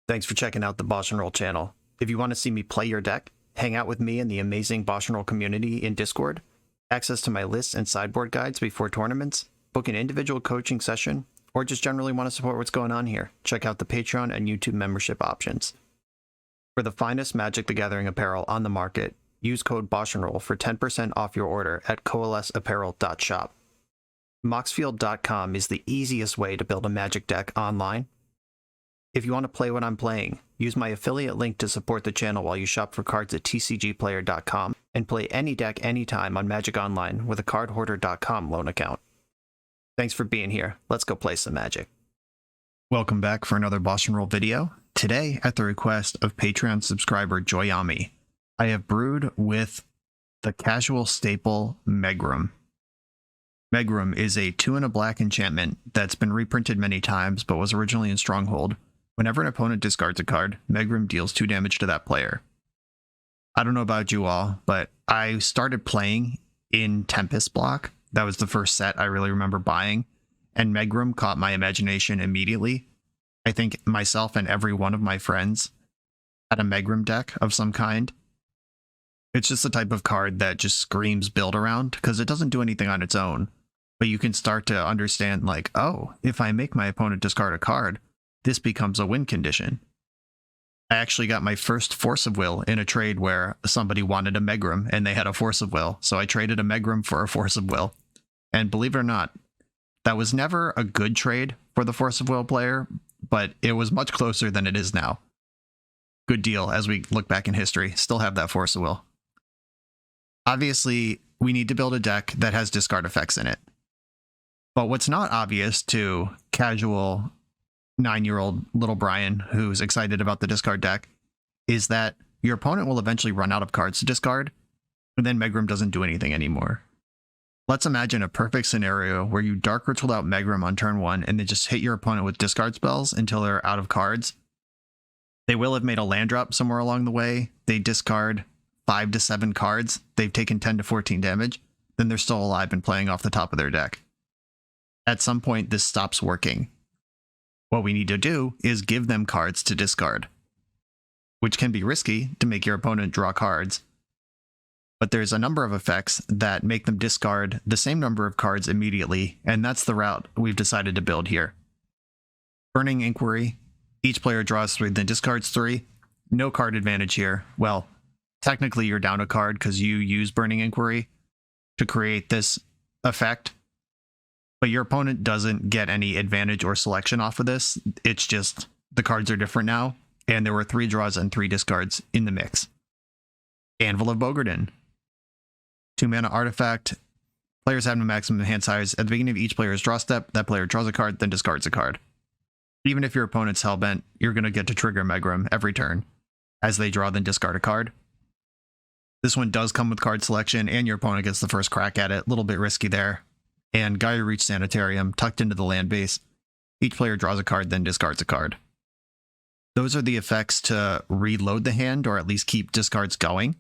Thanks for checking out the BoshNRoll channel. If you want to see me play your deck, hang out with me in the amazing BoshNRoll community in Discord, access to my lists and sideboard guides before tournaments, book an individual coaching session, or just generally want to support what's going on here, check out the Patreon and YouTube membership options. For the finest Magic the Gathering apparel on the market, use code BoshNRoll for 10% off your order at coalesceapparel.shop. Moxfield.com is the easiest way to build a Magic deck online. If you want to play what I'm playing, use my affiliate link to support the channel while you shop for cards at tcgplayer.com and play any deck anytime on Magic Online with a cardhoarder.com loan account. Thanks for being here. Let's go play some Magic. Welcome back for another BoshNRoll video. Today, at the request of Patreon subscriber Joyami, I have brewed with the casual staple Megrim. Megrim is a 2 and a black enchantment that's been reprinted many times but was originally in Stronghold. Whenever an opponent discards a card, Megrim deals 2 damage to that player. I don't know about you all, but I started playing in Tempest block. That was the first set I really remember buying, and Megrim caught my imagination immediately. I think myself and every one of my friends had a Megrim deck of some kind. It's just the type of card that just screams build around, because it doesn't do anything on its own. But you can start to understand, like, oh, if I make my opponent discard a card, this becomes a win condition. I actually got my first Force of Will in a trade where somebody wanted a Megrim and they had a Force of Will. So I traded a Megrim for a Force of Will. And believe it or not, that was never a good trade for the Force of Will player, but it was much closer than it is now. Good deal as we look back in history. Still have that Force of Will. Obviously, we need to build a deck that has discard effects in it. But what's not obvious to casual 9-year-old little Brian who's excited about the discard deck is that your opponent will eventually run out of cards to discard, and then Megrim doesn't do anything anymore. Let's imagine a perfect scenario where you Dark Ritual out Megrim on turn 1 and then just hit your opponent with discard spells until they're out of cards. They will have made a land drop somewhere along the way. They discard 5 to 7 cards. They've taken 10 to 14 damage. Then they're still alive and playing off the top of their deck. At some point, this stops working. What we need to do is give them cards to discard, which can be risky to make your opponent draw cards. But there's a number of effects that make them discard the same number of cards immediately, and that's the route we've decided to build here. Burning Inquiry. Each player draws 3, then discards 3. No card advantage here. Well, technically you're down a card because you use Burning Inquiry to create this effect. But your opponent doesn't get any advantage or selection off of this. It's just the cards are different now, and there were 3 draws and 3 discards in the mix. Anvil of Bogarden. 2-mana artifact. Players have no maximum hand size. At the beginning of each player's draw step, that player draws a card, then discards a card. Even if your opponent's hellbent, you're going to get to trigger Megrim every turn. As they draw, then discard a card. This one does come with card selection, and your opponent gets the first crack at it. A little bit risky there. And Gaia Reach Sanitarium, tucked into the land base. Each player draws a card, then discards a card. Those are the effects to reload the hand, or at least keep discards going.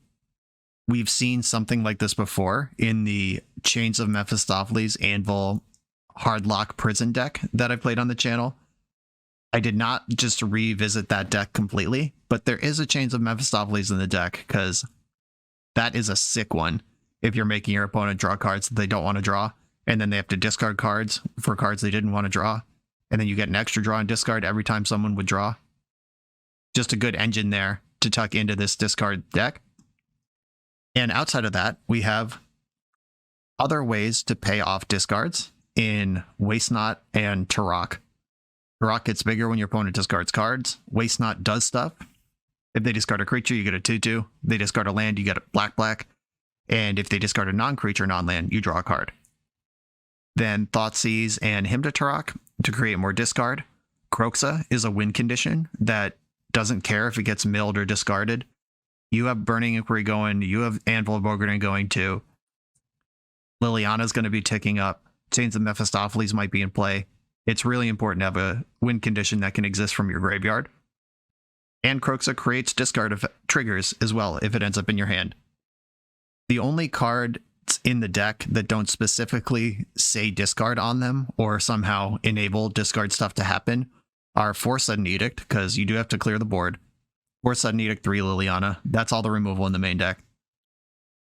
We've seen something like this before in the Chains of Mephistopheles Anvil Hardlock Prison deck that I played on the channel. I did not just revisit that deck completely, but there is a Chains of Mephistopheles in the deck, because that is a sick one if you're making your opponent draw cards that they don't want to draw. And then they have to discard cards for cards they didn't want to draw. And then you get an extra draw and discard every time someone would draw. Just a good engine there to tuck into this discard deck. And outside of that, we have other ways to pay off discards in Waste Not and Turok. Turok gets bigger when your opponent discards cards. Waste Not does stuff. If they discard a creature, you get a 2/2. They discard a land, you get a black. And if they discard a non-creature, non-land, you draw a card. Then Thoughtseize and Hymn to Turok to create more discard. Kroxa is a win condition that doesn't care if it gets milled or discarded. You have Burning Inquiry going. You have Anvil of Bogarden going too. Liliana's going to be ticking up. Chains of Mephistopheles might be in play. It's really important to have a win condition that can exist from your graveyard. And Kroxa creates discard triggers as well if it ends up in your hand. The only card in the deck that don't specifically say discard on them or somehow enable discard stuff to happen are 4 Sudden Edict, because you do have to clear the board. 4 Sudden Edict, 3 Liliana. That's all the removal in the main deck.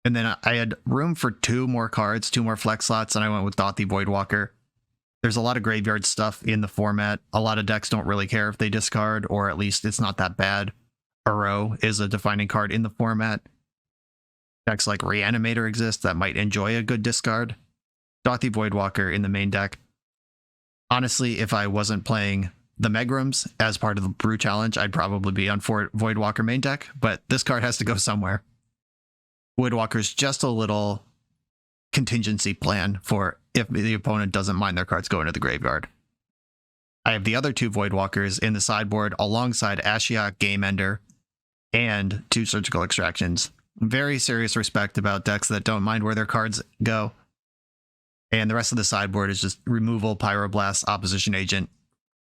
And then I had room for 2 more cards, 2 more flex slots, and I went with Dauthi Voidwalker. There's a lot of graveyard stuff in the format. A lot of decks don't really care if they discard, or at least it's not that bad. Uro is a defining card in the format. Decks like Reanimator exist that might enjoy a good discard. Dauthi Voidwalker in the main deck. Honestly, if I wasn't playing the Megrims as part of the Brew Challenge, I'd probably be on Voidwalker main deck, but this card has to go somewhere. Voidwalker's just a little contingency plan for if the opponent doesn't mind their cards going to the graveyard. I have the other 2 Voidwalkers in the sideboard alongside Ashiok, Game Ender, and 2 Surgical Extractions. Very serious respect about decks that don't mind where their cards go. And the rest of the sideboard is just removal, Pyroblast, Opposition Agent.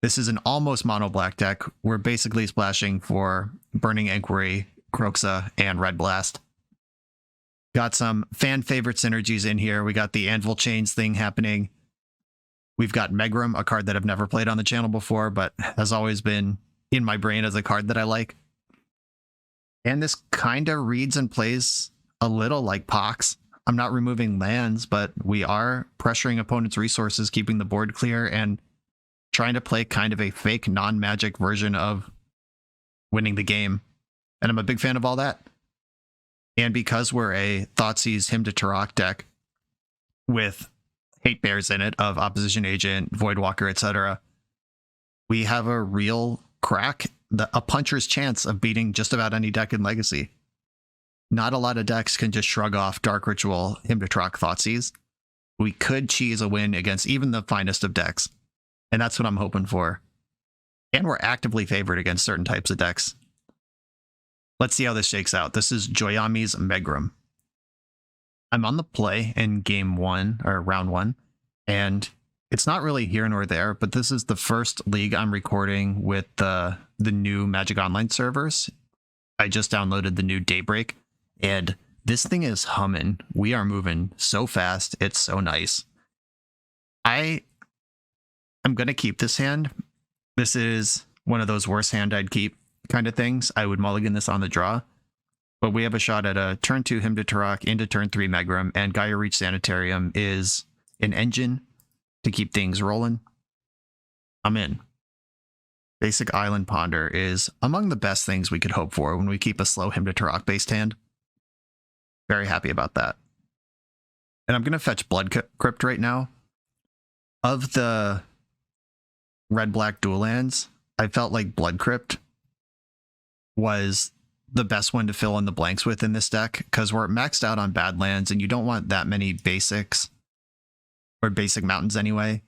This is an almost mono black deck. We're basically splashing for Burning Inquiry, Kroxa, and Red Blast. Got some fan favorite synergies in here. We got the Anvil Chains thing happening. We've got Megrim, a card that I've never played on the channel before, but has always been in my brain as a card that I like. And this kind of reads and plays a little like Pox. I'm not removing lands, but we are pressuring opponents' resources, keeping the board clear, and trying to play kind of a fake non-magic version of winning the game. And I'm a big fan of all that. And because we're a Thoughtseize Hymn to Turok deck with Hate Bears in it of Opposition Agent, Voidwalker, etc., we have a real crack, a puncher's chance of beating just about any deck in Legacy. Not a lot of decks can just shrug off Dark Ritual, Hymn to Turok, Thoughtseize. We could cheese a win against even the finest of decks. And that's what I'm hoping for. And we're actively favored against certain types of decks. Let's see how this shakes out. This is Joyami's Megrim. I'm on the play in game 1, or round 1, and it's not really here nor there, but this is the first league I'm recording with the new Magic Online servers. I just downloaded the new Daybreak, and this thing is humming. We are moving so fast. It's so nice. I'm going to keep this hand. This is one of those worst hand I'd keep kind of things. I would mulligan this on the draw, but we have a shot at a turn 2 Hymn to Turok into turn 3 Megrim, and Gaia Reach Sanitarium is an engine to keep things rolling. I'm in. Basic Island Ponder is among the best things we could hope for when we keep a slow Hymn to Turok based hand. Very happy about that. And I'm going to fetch Blood Crypt right now. Of the red-black dual lands, I felt like Blood Crypt was the best one to fill in the blanks with in this deck, because we're maxed out on bad lands, and you don't want that many basics, or basic mountains anyway.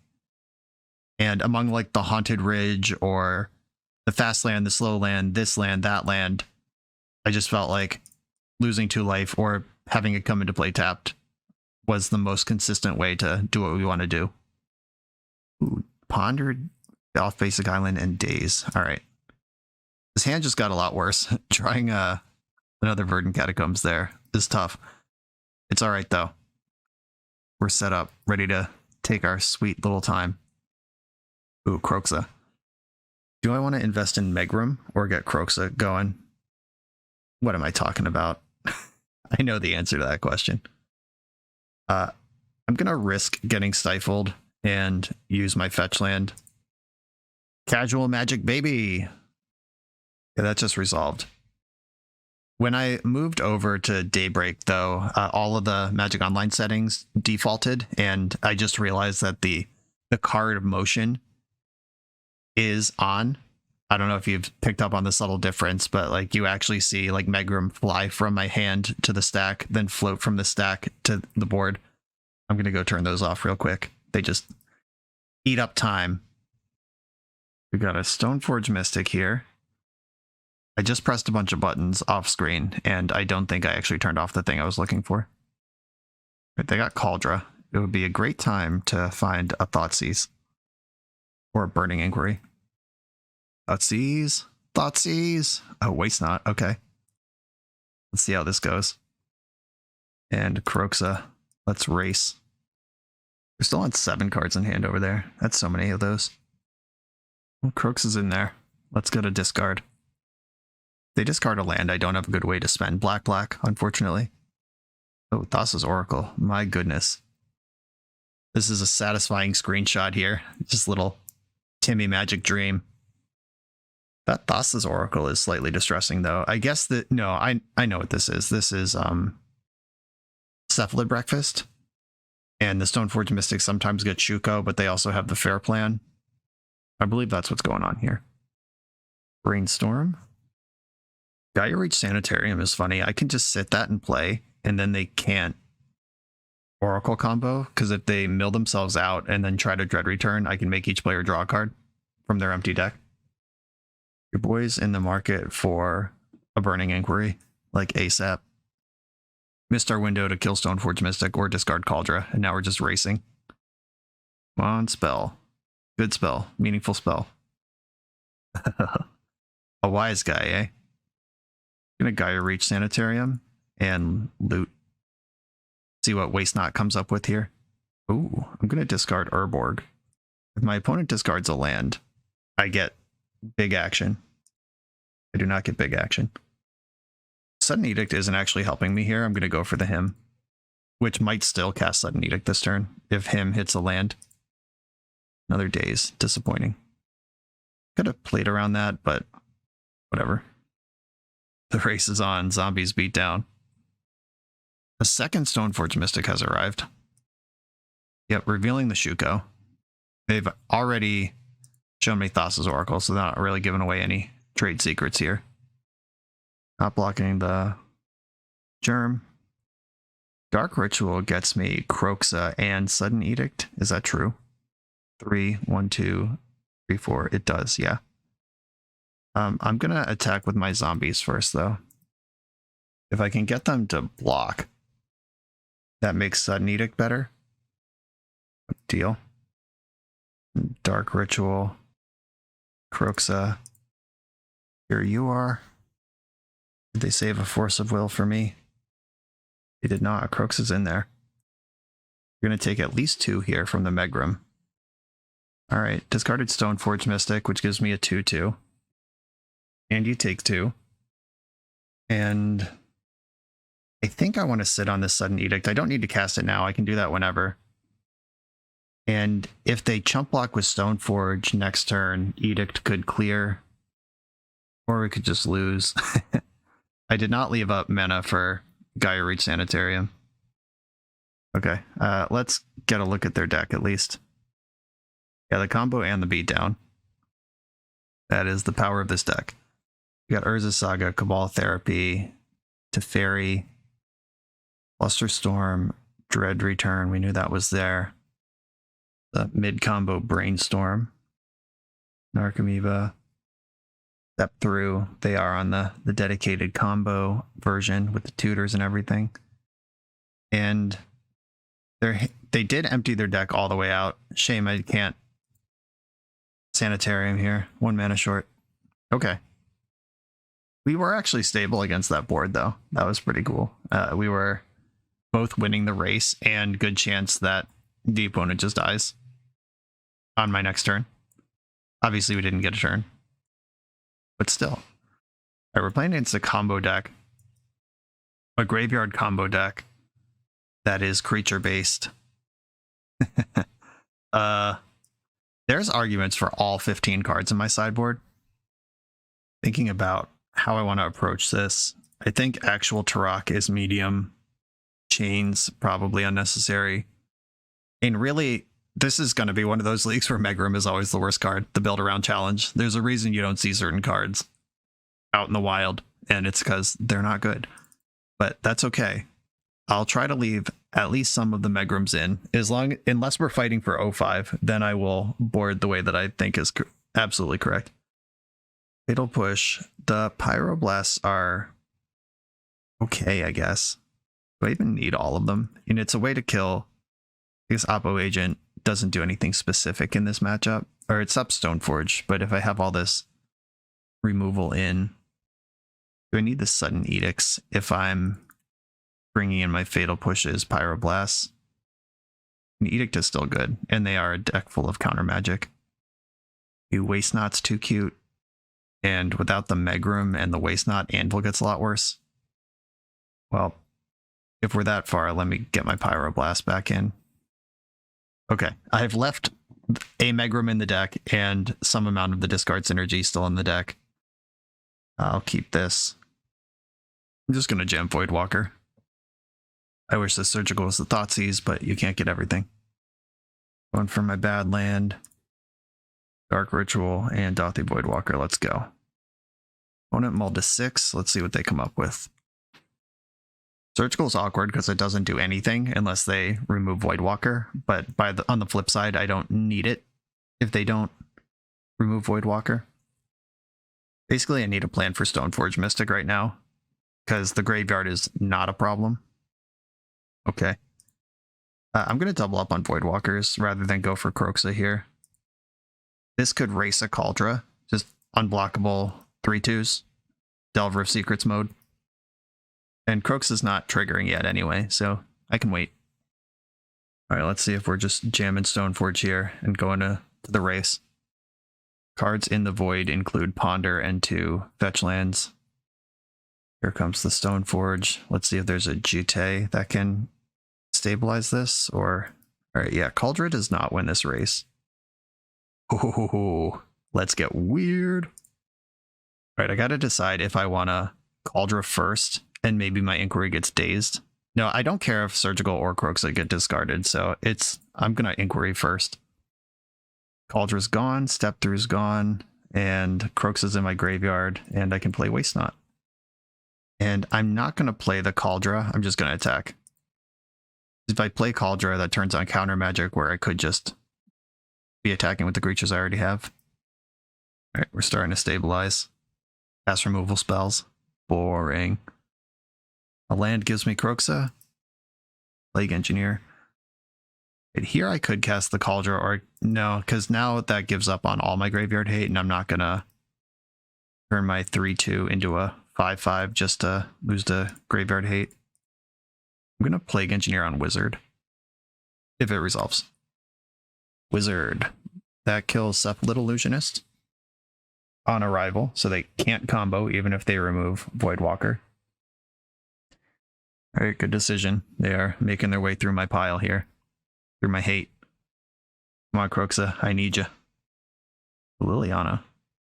And among like the Haunted Ridge, or the fast land, the slow land, this land, that land, I just felt like losing 2 life or having it come into play tapped was the most consistent way to do what we want to do. Ooh, pondered off Basic Island and Daze. All right. This hand just got a lot worse. Trying another Verdant Catacombs there is tough. It's all right, though. We're set up, ready to take our sweet little time. Ooh, Kroxa. Do I want to invest in Megrim or get Kroxa going? What am I talking about? I know the answer to that question. I'm going to risk getting stifled and use my fetch land. Casual Magic, baby! Yeah, that just resolved. When I moved over to Daybreak, though, all of the Magic Online settings defaulted, and I just realized that the card motion is on. I don't know if you've picked up on the subtle difference, but like you actually see like Megrim fly from my hand to the stack, then float from the stack to the board. I'm going to go turn those off real quick. They just eat up time. We got a Stoneforge Mystic here. I just pressed a bunch of buttons off screen, and I don't think I actually turned off the thing I was looking for. But they got Cauldra. It would be a great time to find a Thoughtseize. Or a Burning Inquiry. Thoughtseize? Thoughtseize! Oh, Waste Not. Okay. Let's see how this goes. And Kroxa. Let's race. We're still on 7 cards in hand over there. That's so many of those. Well, Crooks is in there. Let's go to discard. They discard a land. I don't have a good way to spend black, unfortunately. Oh, Thassa's Oracle. My goodness. This is a satisfying screenshot here. Just little Timmy Magic Dream. That Thassa's Oracle is slightly distressing, though. I guess that... No, I know what this is. This is Cephalid Breakfast. And the Stoneforge Mystics sometimes get Shuko, but they also have the Fair Plan. I believe that's what's going on here. Brainstorm. Gaia Reach Sanitarium is funny. I can just sit that and play, and then they can't Oracle combo, because if they mill themselves out and then try to Dread Return, I can make each player draw a card from their empty deck. Your boy's in the market for a Burning Inquiry, like ASAP. Missed our window to kill Stoneforge Mystic or discard Cauldra, and now we're just racing. Come on, spell. Good spell. Meaningful spell. A wise guy, eh? Gonna Gaia Reach Sanitarium and loot. See what Waste Not comes up with here. Ooh, I'm gonna discard Urborg. If my opponent discards a land, I get big action. I do not get big action. Sudden Edict isn't actually helping me here. I'm gonna go for the Hymn, which might still cast Sudden Edict this turn if Hymn hits a land. Another Daze. Disappointing. Could have played around that, but whatever. The race is on. Zombies beat down. A second Stoneforge Mystic has arrived. Yep, revealing the Shuko. They've already shown me Thassa's Oracle, so they're not really giving away any trade secrets here. Not blocking the Germ. Dark Ritual gets me Kroxa and Sudden Edict. Is that true? 3, 1, 2, 3, 4. It does, yeah. I'm going to attack with my zombies first, though. If I can get them to block, that makes Sudden Edict better. Deal. Dark Ritual. Kroxa. Here you are. Did they save a Force of Will for me? They did not. Kroxa's in there. You're going to take at least 2 here from the Megrim. Alright, discarded Stoneforge Mystic, which gives me a 2/2. And you take 2. And I think I want to sit on this Sudden Edict. I don't need to cast it now. I can do that whenever. And if they chump block with Stoneforge next turn, Edict could clear. Or we could just lose. I did not leave up mana for Gaia Reach Sanitarium. Okay, let's get a look at their deck at least. Yeah, the combo and the beatdown. That is the power of this deck. We got Urza Saga, Cabal Therapy, Teferi, Flusterstorm, Dread Return. We knew that was there. The mid-combo Brainstorm, Narcomoeba, Step Through. They are on the dedicated combo version with the tutors and everything. And they did empty their deck all the way out. Shame I can't Sanitarium here. 1 mana short. Okay. We were actually stable against that board, though. That was pretty cool. We were both winning the race, and good chance that the opponent just dies on my next turn. Obviously, we didn't get a turn. But still. All right, we're playing against a combo deck. A graveyard combo deck that is creature-based. There's arguments for all 15 cards in my sideboard. Thinking about how I want to approach this, I think actual Turok is medium. Chains, probably unnecessary. And really, this is going to be one of those leagues where Megrim is always the worst card, the build-around challenge. There's a reason you don't see certain cards out in the wild, and it's because they're not good. But that's okay. I'll try to leave at least some of the Megrims in. Unless we're fighting for 05, then I will board the way that I think is absolutely correct. Fatal Push. The Pyroblasts are okay, I guess. Do I even need all of them? And it's a way to kill. Because Oppo Agent doesn't do anything specific in this matchup. Or it's up Stoneforge, but if I have all this removal in, do I need the Sudden Edicts if I'm bringing in my Fatal Pushes, Pyroblasts? An Edict is still good, and they are a deck full of counter magic. Waste Knot's too cute. And without the Megrim and the Waste Knot, Anvil gets a lot worse. Well, if we're that far, let me get my Pyroblast back in. Okay, I've left a Megrim in the deck and some amount of the discard synergy still in the deck. I'll keep this. I'm just going to jam Voidwalker. I wish the Surgical was the Thoughtseize, but you can't get everything. Going for my bad land. Dark Ritual and Dauthi Voidwalker. Let's go. Opponent mulled to 6. Let's see what they come up with. Surgical is awkward because it doesn't do anything unless they remove Voidwalker. But on the flip side, I don't need it if they don't remove Voidwalker. Basically, I need a plan for Stoneforge Mystic right now because the graveyard is not a problem. Okay. I'm going to double up on Voidwalkers rather than go for Kroxa here. This could race a Kaldra, just unblockable 3/2s, Delver of Secrets mode. And Kroxa's not triggering yet anyway, so I can wait. All right, let's see if we're just jamming Stoneforge here and going to the race. Cards in the void include Ponder and 2 fetch lands. Here comes the Stoneforge. Let's see if there's a Jute that can stabilize this, or... Alright, yeah, Kaldra does not win this race. Ooh, let's get weird. Alright, I gotta decide if I want to Kaldra first, and maybe my Inquiry gets dazed. No, I don't care if Surgical or Kroxa get discarded, so I'm gonna Inquiry first. Kaldra's gone, Step Through's gone, and Kroxa's in my graveyard, and I can play Waste Knot. And I'm not gonna play the Kaldra, I'm just gonna attack. If I play Kaldra, that turns on counter magic where I could just be attacking with the creatures I already have. Alright, we're starting to stabilize. Cast removal spells. Boring. A land gives me Kroxa. Plague Engineer. Right, here I could cast the Kaldra, or no, because now that gives up on all my graveyard hate, and I'm not gonna turn my 3/2 into a 5/5 just to lose to graveyard hate. I'm gonna Plague Engineer on Wizard. If it resolves. Wizard. That kills Cephalid Illusionist on arrival, so they can't combo even if they remove Voidwalker. Alright, good decision. They are making their way through my pile here. Through my hate. Come on, Kroxa, I need you. Liliana.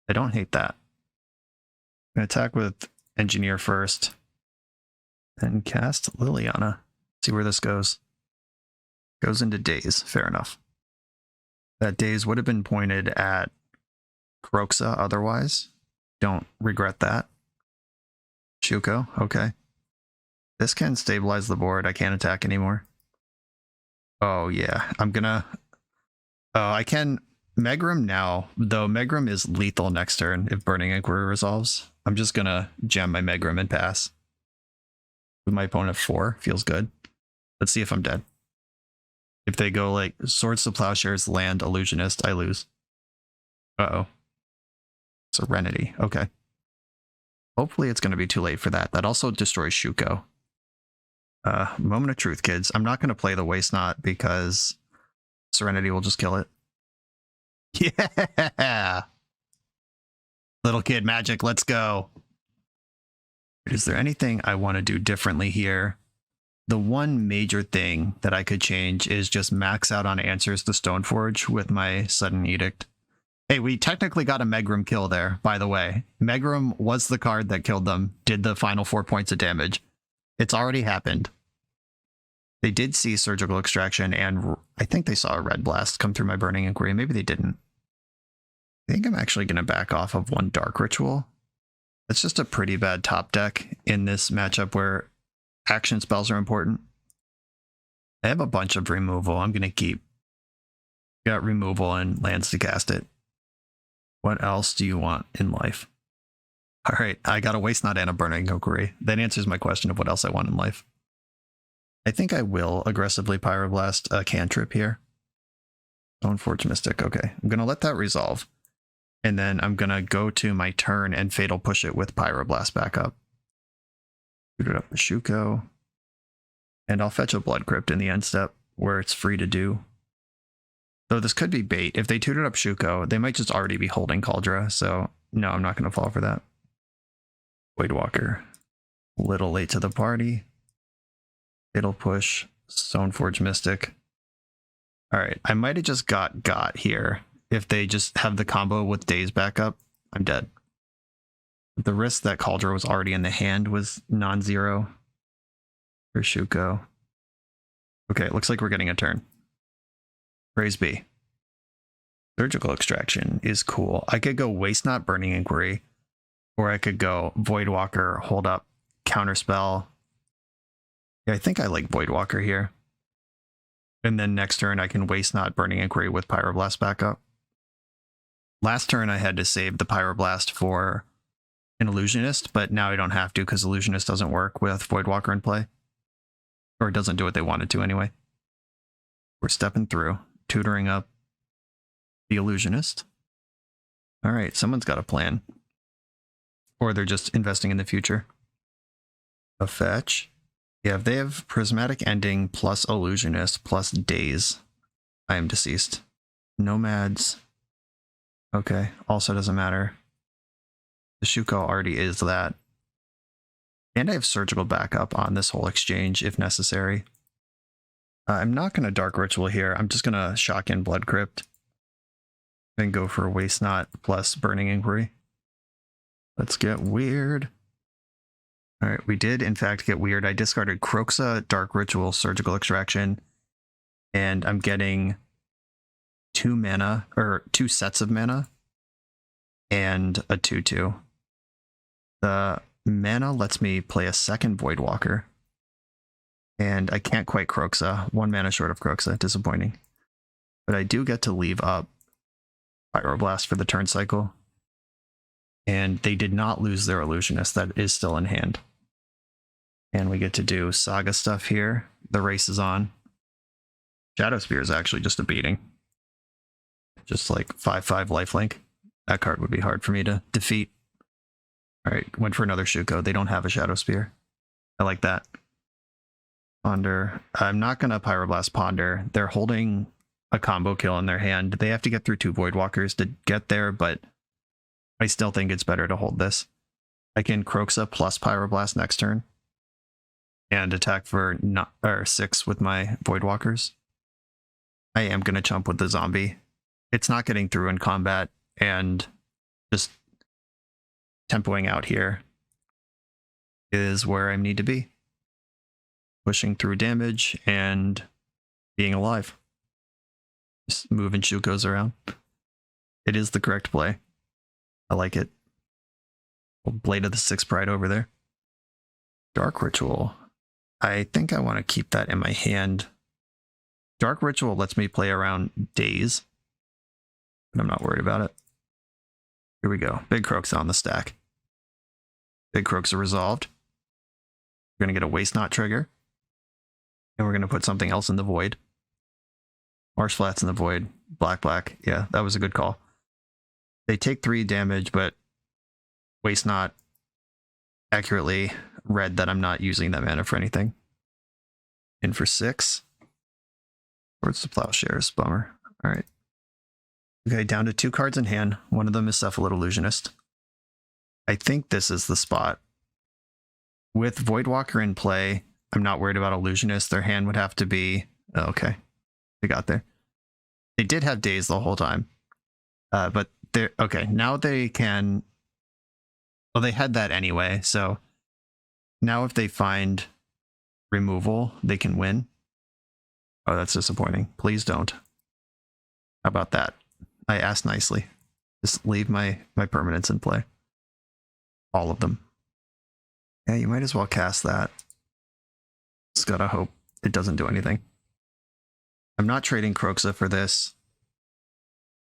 I don't hate that. I'm gonna attack with Engineer first. Then cast Liliana. See where this goes. Goes into Daze. Fair enough. That Daze would have been pointed at Kroxa otherwise. Don't regret that. Shuko. Okay. This can stabilize the board. I can't attack anymore. Oh, yeah. I'm gonna... Oh, I can... Megrim now, though Megrim is lethal next turn if Burning Inquiry resolves. I'm just gonna gem my Megrim and pass. With my opponent 4, feels good. Let's see if I'm dead. If they go like Swords to Plowshares, Land, Illusionist, I lose. Uh-oh. Serenity, okay. Hopefully it's going to be too late for that. That also destroys Shuko. Moment of truth, kids. I'm not going to play the Waste Knot because Serenity will just kill it. Yeah! Little kid magic, let's go. Is there anything I want to do differently here? The one major thing that I could change is just max out on answers to Stoneforge with my Sudden Edict. Hey, we technically got a Megrim kill there, by the way. Megrim was the card that killed them, did the final 4 points of damage. It's already happened. They did see Surgical Extraction, and I think they saw a Red Blast come through my Burning Inquiry. Maybe they didn't. I think I'm actually going to back off of one Dark Ritual. It's just a pretty bad top deck in this matchup where action spells are important. I have a bunch of removal. I'm going to keep. Got removal and lands to cast it. What else do you want in life? All right, I got a Waste Knot and a Burning Inquiry. That answers my question of what else I want in life. I think I will aggressively Pyroblast a cantrip here. Stoneforge Mystic. Okay, I'm going to let that resolve. And then I'm going to go to my turn and Fatal Push it with Pyroblast back up. Shoot it up with Shuko. And I'll fetch a Blood Crypt in the end step where it's free to do. Though this could be bait. If they tutored up Shuko, they might just already be holding Cauldra. So no, I'm not going to fall for that. Voidwalker. Little late to the party. It'll push. Stoneforge Mystic. Alright, I might have just got here. If they just have the combo with Daze back up, I'm dead. The risk that Cauldra was already in the hand was non-zero for Shuko. Okay, it looks like we're getting a turn. Praise be. Surgical Extraction is cool. I could go Waste Not, Burning Inquiry, or I could go Voidwalker, hold up, Counterspell. Yeah, I think I like Voidwalker here. And then next turn I can Waste Not, Burning Inquiry with Pyroblast backup. Last turn I had to save the Pyroblast for an Illusionist, but now I don't have to because Illusionist doesn't work with Voidwalker in play. Or it doesn't do what they wanted to anyway. We're stepping through, tutoring up the Illusionist. All right, someone's got a plan. Or they're just investing in the future. A fetch. Yeah, if they have Prismatic Ending plus Illusionist plus Daze, I am deceased. Nomads. Okay, also doesn't matter. The Shuko already is that. And I have Surgical backup on this whole exchange if necessary. I'm not going to Dark Ritual here. I'm just going to shock in Blood Crypt. Then go for Waste Not plus Burning Inquiry. Let's get weird. Alright, we did in fact get weird. I discarded Kroxa, Dark Ritual, Surgical Extraction, and I'm getting 2 mana, or 2 sets of mana, and a 2/2. The mana lets me play a second Voidwalker, and I can't quite Kroxa. 1 mana short of Kroxa, disappointing. But I do get to leave up Pyroblast for the turn cycle. And they did not lose their Illusionist, that is still in hand. And we get to do Saga stuff here. The race is on. Shadow Spear is actually just a beating. Just like 5/5 lifelink. That card would be hard for me to defeat. Alright, went for another Shuko. They don't have a Shadow Spear. I like that. Ponder. I'm not going to Pyroblast Ponder. They're holding a combo kill in their hand. They have to get through 2 Voidwalkers to get there, but I still think it's better to hold this. I can Kroxa plus Pyroblast next turn. And attack for 6 with my Voidwalkers. I am going to chump with the zombie. It's not getting through in combat, and just tempoing out here is where I need to be. Pushing through damage and being alive. Just moving Shukos around. It is the correct play. I like it. Blade of the Six Pride over there. Dark Ritual. I think I want to keep that in my hand. Dark Ritual lets me play around Daze, but I'm not worried about it. Here we go. Big Kroxa on the stack. Big Kroxa resolved. We're going to get a Waste Not trigger. And we're going to put something else in the void. Marsh Flats in the void. Black. Yeah, that was a good call. They take 3 damage, but Waste Not accurately read that I'm not using that mana for anything. In for 6. Towards the Plowshares. Bummer. Alright. Okay, down to 2 cards in hand. One of them is Cephalid Illusionist. I think this is the spot. With Voidwalker in play, I'm not worried about Illusionist. Their hand would have to be... Oh, okay. They got there. They did have Daze the whole time. But they're... Okay, now they can... Well, they had that anyway, so... Now if they find removal, they can win. Oh, that's disappointing. Please don't. How about that? I asked nicely. Just leave my permanents in play. All of them. Yeah, you might as well cast that. Just gotta hope it doesn't do anything. I'm not trading Kroxa for this.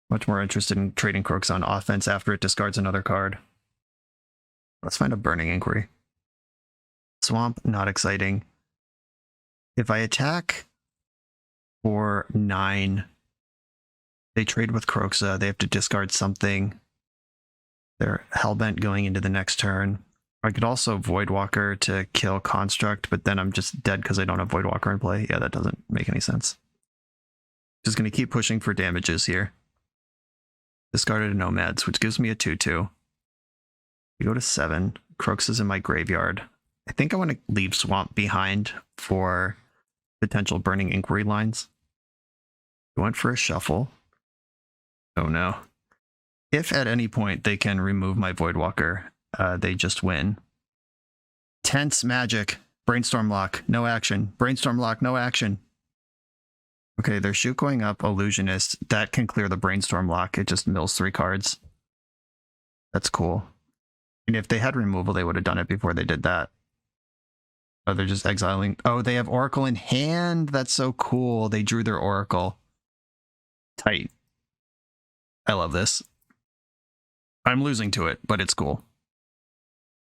Much more interested in trading Kroxa on offense after it discards another card. Let's find a Burning Inquiry. Swamp, not exciting. If I attack for 9, they trade with Kroxa, they have to discard something. They're hellbent going into the next turn. I could also Voidwalker to kill Construct, but then I'm just dead because I don't have Voidwalker in play. Yeah, that doesn't make any sense. Just going to keep pushing for damages here. Discarded a Nomads, which gives me a 2/2. We go to 7. Crooks is in my graveyard. I think I want to leave Swamp behind for potential Burning Inquiry lines. I went for a shuffle. Oh no. If at any point they can remove my Voidwalker, they just win. Tense Magic. Brainstorm Lock. No action. Brainstorm Lock. No action. Okay, they're shoot going up Illusionist. That can clear the Brainstorm Lock. It just mills 3 cards. That's cool. And if they had removal, they would have done it before they did that. Oh, they're just exiling. Oh, they have Oracle in hand. That's so cool. They drew their Oracle. Tight. I love this. I'm losing to it, but it's cool.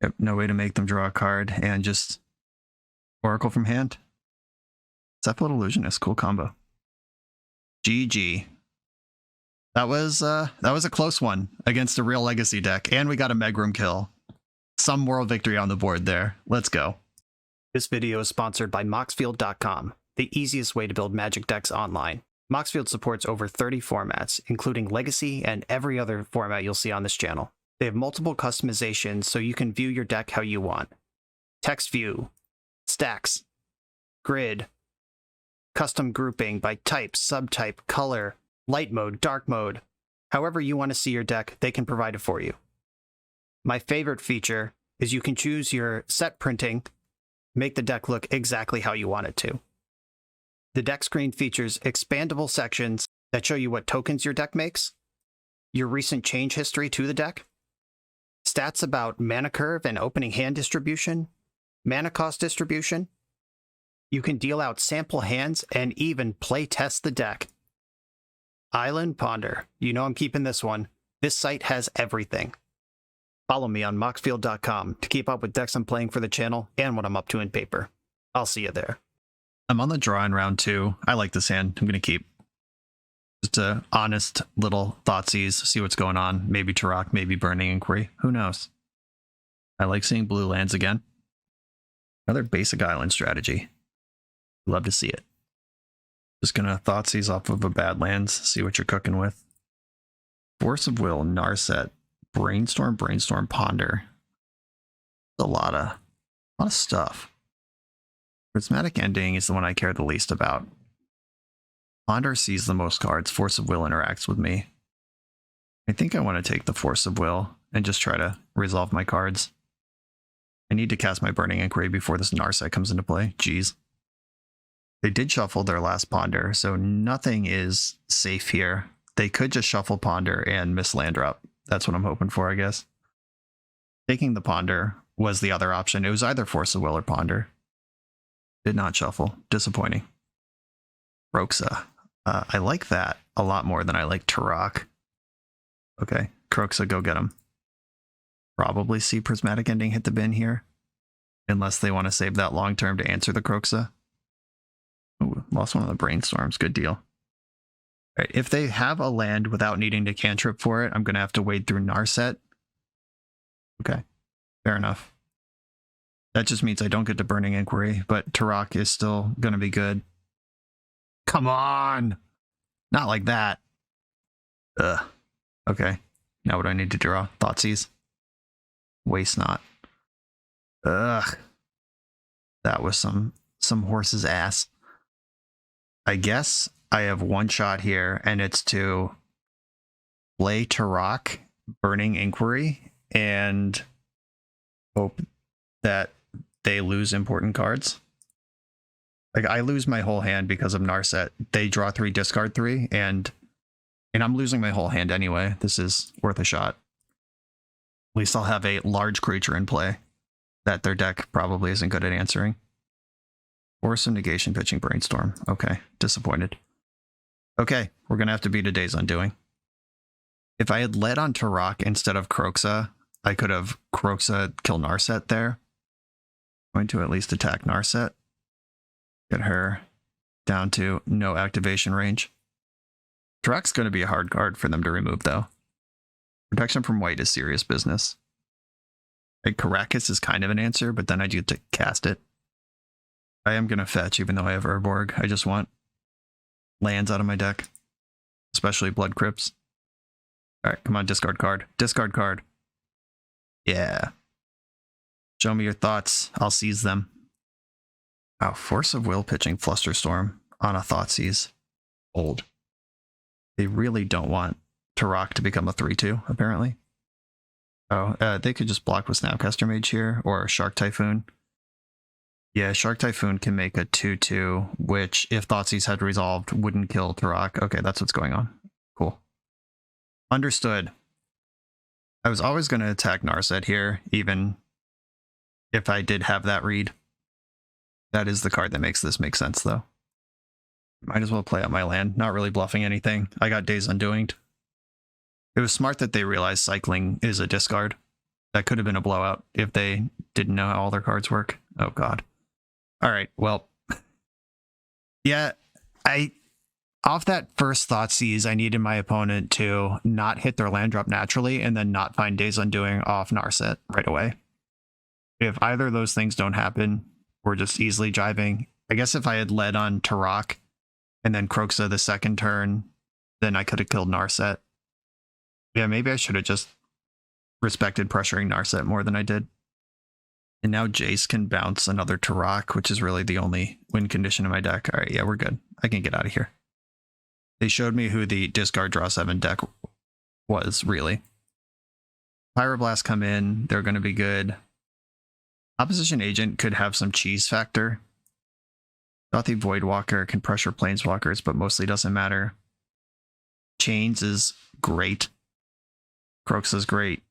Yep, no way to make them draw a card and just Oracle from hand. Cephalid Illusionist, cool combo. GG. That was a close one against a real Legacy deck, and we got a Megrim kill. Some moral victory on the board there. Let's go. This video is sponsored by Moxfield.com, the easiest way to build Magic decks online. Moxfield supports over 30 formats, including Legacy and every other format you'll see on this channel. They have multiple customizations so you can view your deck how you want. Text view, stacks, grid, custom grouping by type, subtype, color, light mode, dark mode. However you want to see your deck, they can provide it for you. My favorite feature is you can choose your set printing, make the deck look exactly how you want it to. The deck screen features expandable sections that show you what tokens your deck makes, your recent change history to the deck, stats about mana curve and opening hand distribution, mana cost distribution. You can deal out sample hands and even play test the deck. Island Ponder. You know I'm keeping this one. This site has everything. Follow me on Moxfield.com to keep up with decks I'm playing for the channel and what I'm up to in paper. I'll see you there. I'm on the draw in round 2. I like this hand. I'm going to keep. Just a honest little thoughtseize, see what's going on. Maybe Turok, maybe Burning Inquiry. Who knows? I like seeing blue lands again. Another basic island strategy. Love to see it. Just going to thoughtseize off of a Badlands, see what you're cooking with. Force of Will, Narset, Brainstorm, Ponder. A lot of stuff. Prismatic Ending is the one I care the least about. Ponder sees the most cards. Force of Will interacts with me. I think I want to take the Force of Will and just try to resolve my cards. I need to cast my Burning Inquiry before this Narset comes into play. Jeez. They did shuffle their last Ponder, so nothing is safe here. They could just shuffle Ponder and miss land drop. That's what I'm hoping for, I guess. Taking the Ponder was the other option. It was either Force of Will or Ponder. Did not shuffle. Disappointing. Kroxa. I like that a lot more than I like Turok. Okay, Kroxa, go get him. Probably see Prismatic Ending hit the bin here. Unless they want to save that long term to answer the Kroxa. Ooh, lost one of the Brainstorms. Good deal. All right, if they have a land without needing to cantrip for it, I'm going to have to wade through Narset. Okay, fair enough. That just means I don't get to Burning Inquiry, but Turok is still going to be good. Come on! Not like that. Ugh. Okay, now what do I need to draw? Thoughtseize. Waste not. Ugh. That was some horse's ass. I guess I have one shot here, and it's to play Turok, Burning Inquiry, and hope that they lose important cards. Like, I lose my whole hand because of Narset. They draw 3, discard 3, and I'm losing my whole hand anyway. This is worth a shot. At least I'll have a large creature in play that their deck probably isn't good at answering. Force of Negation, pitching Brainstorm. Okay, disappointed. Okay, we're going to have to beat a day's undoing. If I had led on Turok instead of Kroxa, I could have Kroxa kill Narset there. Going to at least attack Narset. Get her down to no activation range. Turok's going to be a hard card for them to remove, though. Protection from white is serious business. Like, Karakas is kind of an answer, but then I do have to cast it. I am going to fetch, even though I have Urborg. I just want lands out of my deck, especially Blood Crypts. All right, come on, discard card. Discard card. Yeah. Show me your thoughts. I'll seize them. Oh, Force of Will pitching Flusterstorm on a Thoughtseize. Old. They really don't want Turok to become a 3-2, apparently. Oh, they could just block with Snapcaster Mage here, or Shark Typhoon. Yeah, Shark Typhoon can make a 2-2, which, if Thoughtseize had resolved, wouldn't kill Turok. Okay, that's what's going on. Cool. Understood. I was always going to attack Narset here, even if I did have that read. That is the card that makes this make sense, though. Might as well play out my land. Not really bluffing anything. I got Days Undoinged. It was smart that they realized cycling is a discard. That could have been a blowout if they didn't know how all their cards work. Oh, God. All right, well. Yeah, off that first Thoughtseize, I needed my opponent to not hit their land drop naturally and then not find Days Undoing off Narset right away. If either of those things don't happen, we're just easily jiving. I guess if I had led on Turok and then Kroxa the second turn, then I could have killed Narset. Yeah, maybe I should have just respected pressuring Narset more than I did. And now Jace can bounce another Turok, which is really the only win condition in my deck. All right, yeah, we're good. I can get out of here. They showed me who the discard draw 7 deck was, really. Pyroblast come in. They're going to be good. Opposition Agent could have some cheese factor. Gothy Voidwalker can pressure Planeswalkers, but mostly doesn't matter. Chains is great. Croaks is great.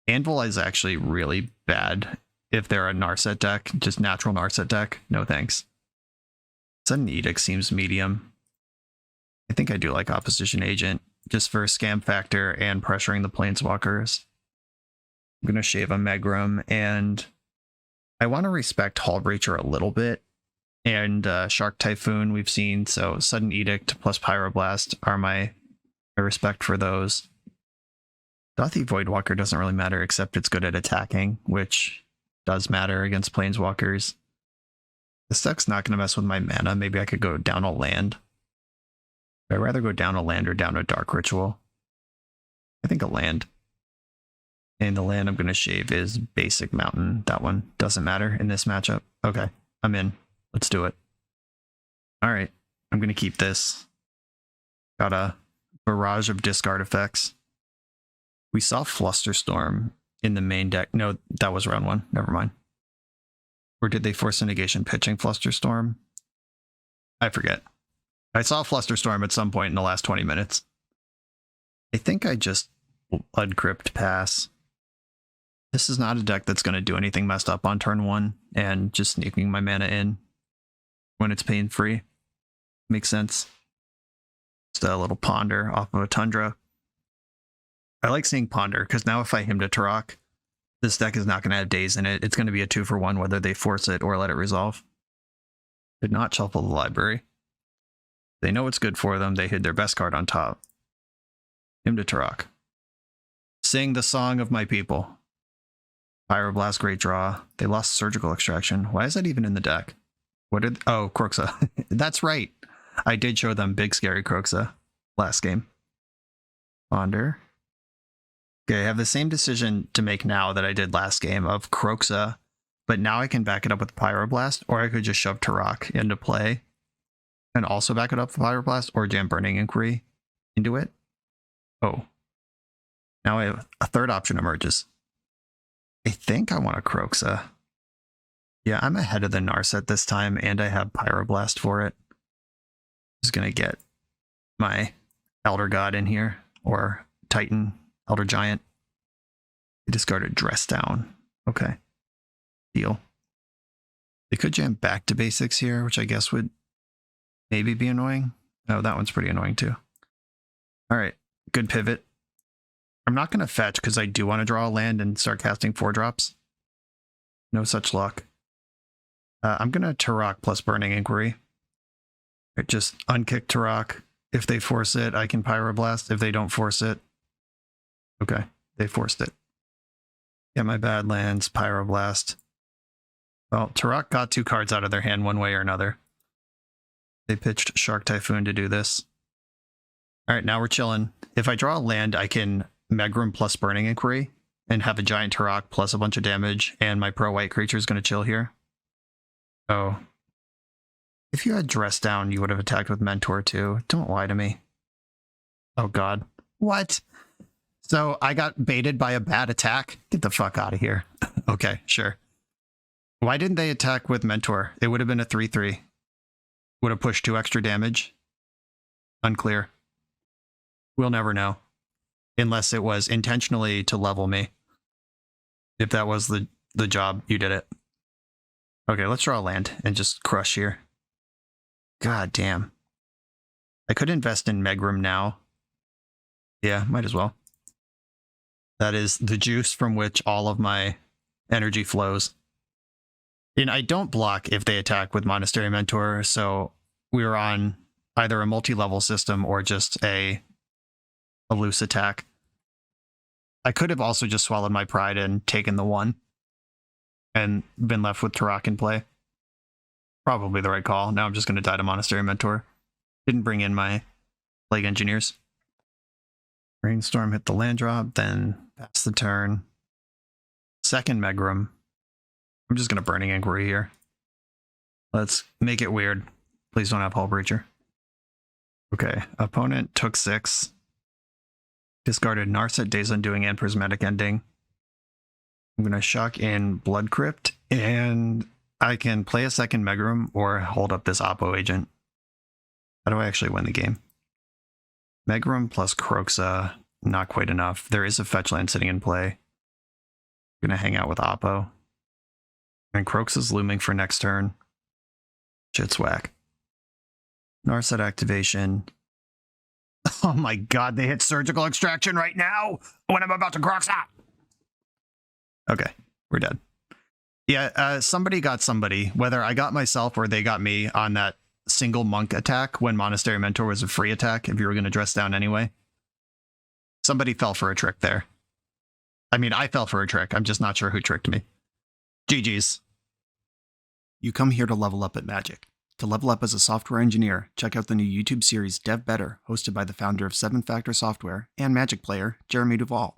Anvil is actually really bad if they're a Narset deck, just natural Narset deck. No thanks. Sudden Edict seems medium. I think I do like Opposition Agent, just for scam factor and pressuring the Planeswalkers. I'm going to shave a Megrim, and I want to respect Hullbreacher a little bit. And Shark Typhoon we've seen, so Sudden Edict plus Pyroblast are my respect for those. Gothy Voidwalker doesn't really matter, except it's good at attacking, which does matter against Planeswalkers. This deck's not going to mess with my mana. Maybe I could go down a land. I'd rather go down a land or down a Dark Ritual. I think a land. And the land I'm going to shave is Basic Mountain. That one doesn't matter in this matchup. Okay, I'm in. Let's do it. All right, I'm going to keep this. Got a barrage of discard effects. We saw Flusterstorm in the main deck. No, that was round 1. Never mind. Or did they force a negation pitching Flusterstorm? I forget. I saw Flusterstorm at some point in the last 20 minutes. I think I just Blood Crypt pass. This is not a deck that's going to do anything messed up on turn 1, and just sneaking my mana in when it's pain-free makes sense. Just a little Ponder off of a Tundra. I like seeing Ponder, because now if I him to Turok, this deck is not going to have Days in it. It's going to be a 2-for-1 whether they force it or let it resolve. Did not shuffle the library. They know it's good for them. They hid their best card on top. Him to Turok. Sing the song of my people. Pyroblast, great draw. They lost Surgical Extraction. Why is that even in the deck? What did... Oh, Kroxa. That's right. I did show them Big Scary Kroxa last game. Ponder. Okay, I have the same decision to make now that I did last game of Kroxa, but now I can back it up with Pyroblast, or I could just shove Turok into play and also back it up with Pyroblast or jam Burning Inquiry into it. Oh. Now I have a third option emerges. I think I want a Kroxa. Yeah, I'm ahead of the Narset this time, and I have Pyroblast for it. Just gonna get my Elder God in here, or Titan, Elder Giant. I discarded Dress Down. Okay. Deal. They could jam back to basics here, which I guess would maybe be annoying. Oh, that one's pretty annoying too. All right, good pivot. I'm not going to fetch because I do want to draw a land and start casting 4-drops. No such luck. I'm going to Turok plus Burning Inquiry. Just unkick Turok. If they force it, I can Pyroblast. If they don't force it, okay, they forced it. Yeah, my bad lands, Pyroblast. Well, Turok got 2 cards out of their hand one way or another. They pitched Shark Typhoon to do this. All right, now we're chilling. If I draw a land, I can Megrim plus Burning Inquiry and have a giant Turok plus a bunch of damage, and my pro-white creature is going to chill here. Oh. If you had Dress Down, you would have attacked with Mentor too. Don't lie to me. Oh god. What? So I got baited by a bad attack? Get the fuck out of here. Okay, sure. Why didn't they attack with Mentor? It would have been a 3-3. Would have pushed 2 extra damage. Unclear. We'll never know. Unless it was intentionally to level me. If that was the job, you did it. Okay, let's draw a land and just crush here. God damn. I could invest in Megrim now. Yeah, might as well. That is the juice from which all of my energy flows. And I don't block if they attack with Monastery Mentor, so we were on either a multi-level system or just a loose attack. I could have also just swallowed my pride and taken the 1 and been left with Turok in play. Probably the right call. Now I'm just going to die to Monastery Mentor. Didn't bring in my Plague Engineers. Brainstorm hit the land drop, then pass the turn. Second Megrim. I'm just going to Burning Inquiry here. Let's make it weird. Please don't have Hull Breacher. Okay, opponent took 6. Discarded Narset, Days Undoing, and Prismatic Ending. I'm going to shock in Blood Crypt, and I can play a second Megrim or hold up this Oppo agent. How do I actually win the game? Megrim plus Kroxa, not quite enough. There is a fetch land sitting in play. I'm going to hang out with Oppo. And Kroxa's looming for next turn. Shit's whack. Narset activation. Oh my god, they hit Surgical Extraction right now when I'm about to Kroxa! Okay, we're dead. Yeah, somebody got somebody, whether I got myself or they got me on that single monk attack when Monastery Mentor was a free attack if you were going to dress down anyway. Somebody fell for a trick there. I mean, I fell for a trick. I'm just not sure who tricked me. GG's. You come here to level up at Magic. To level up as a software engineer, check out the new YouTube series Dev Better, hosted by the founder of 7-Factor Software and Magic player, Jeremy Duvall.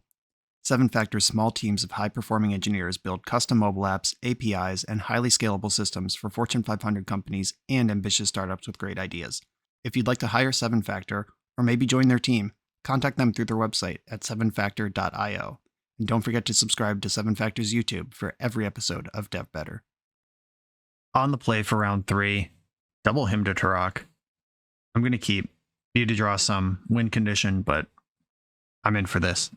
7-Factor's small teams of high-performing engineers build custom mobile apps, APIs, and highly scalable systems for Fortune 500 companies and ambitious startups with great ideas. If you'd like to hire 7-Factor, or maybe join their team, contact them through their website at 7factor.io. And don't forget to subscribe to 7-Factor's YouTube for every episode of Dev Better. On the play for round 3, double him to Turok. I'm going to keep. Need to draw some win condition, but I'm in for this.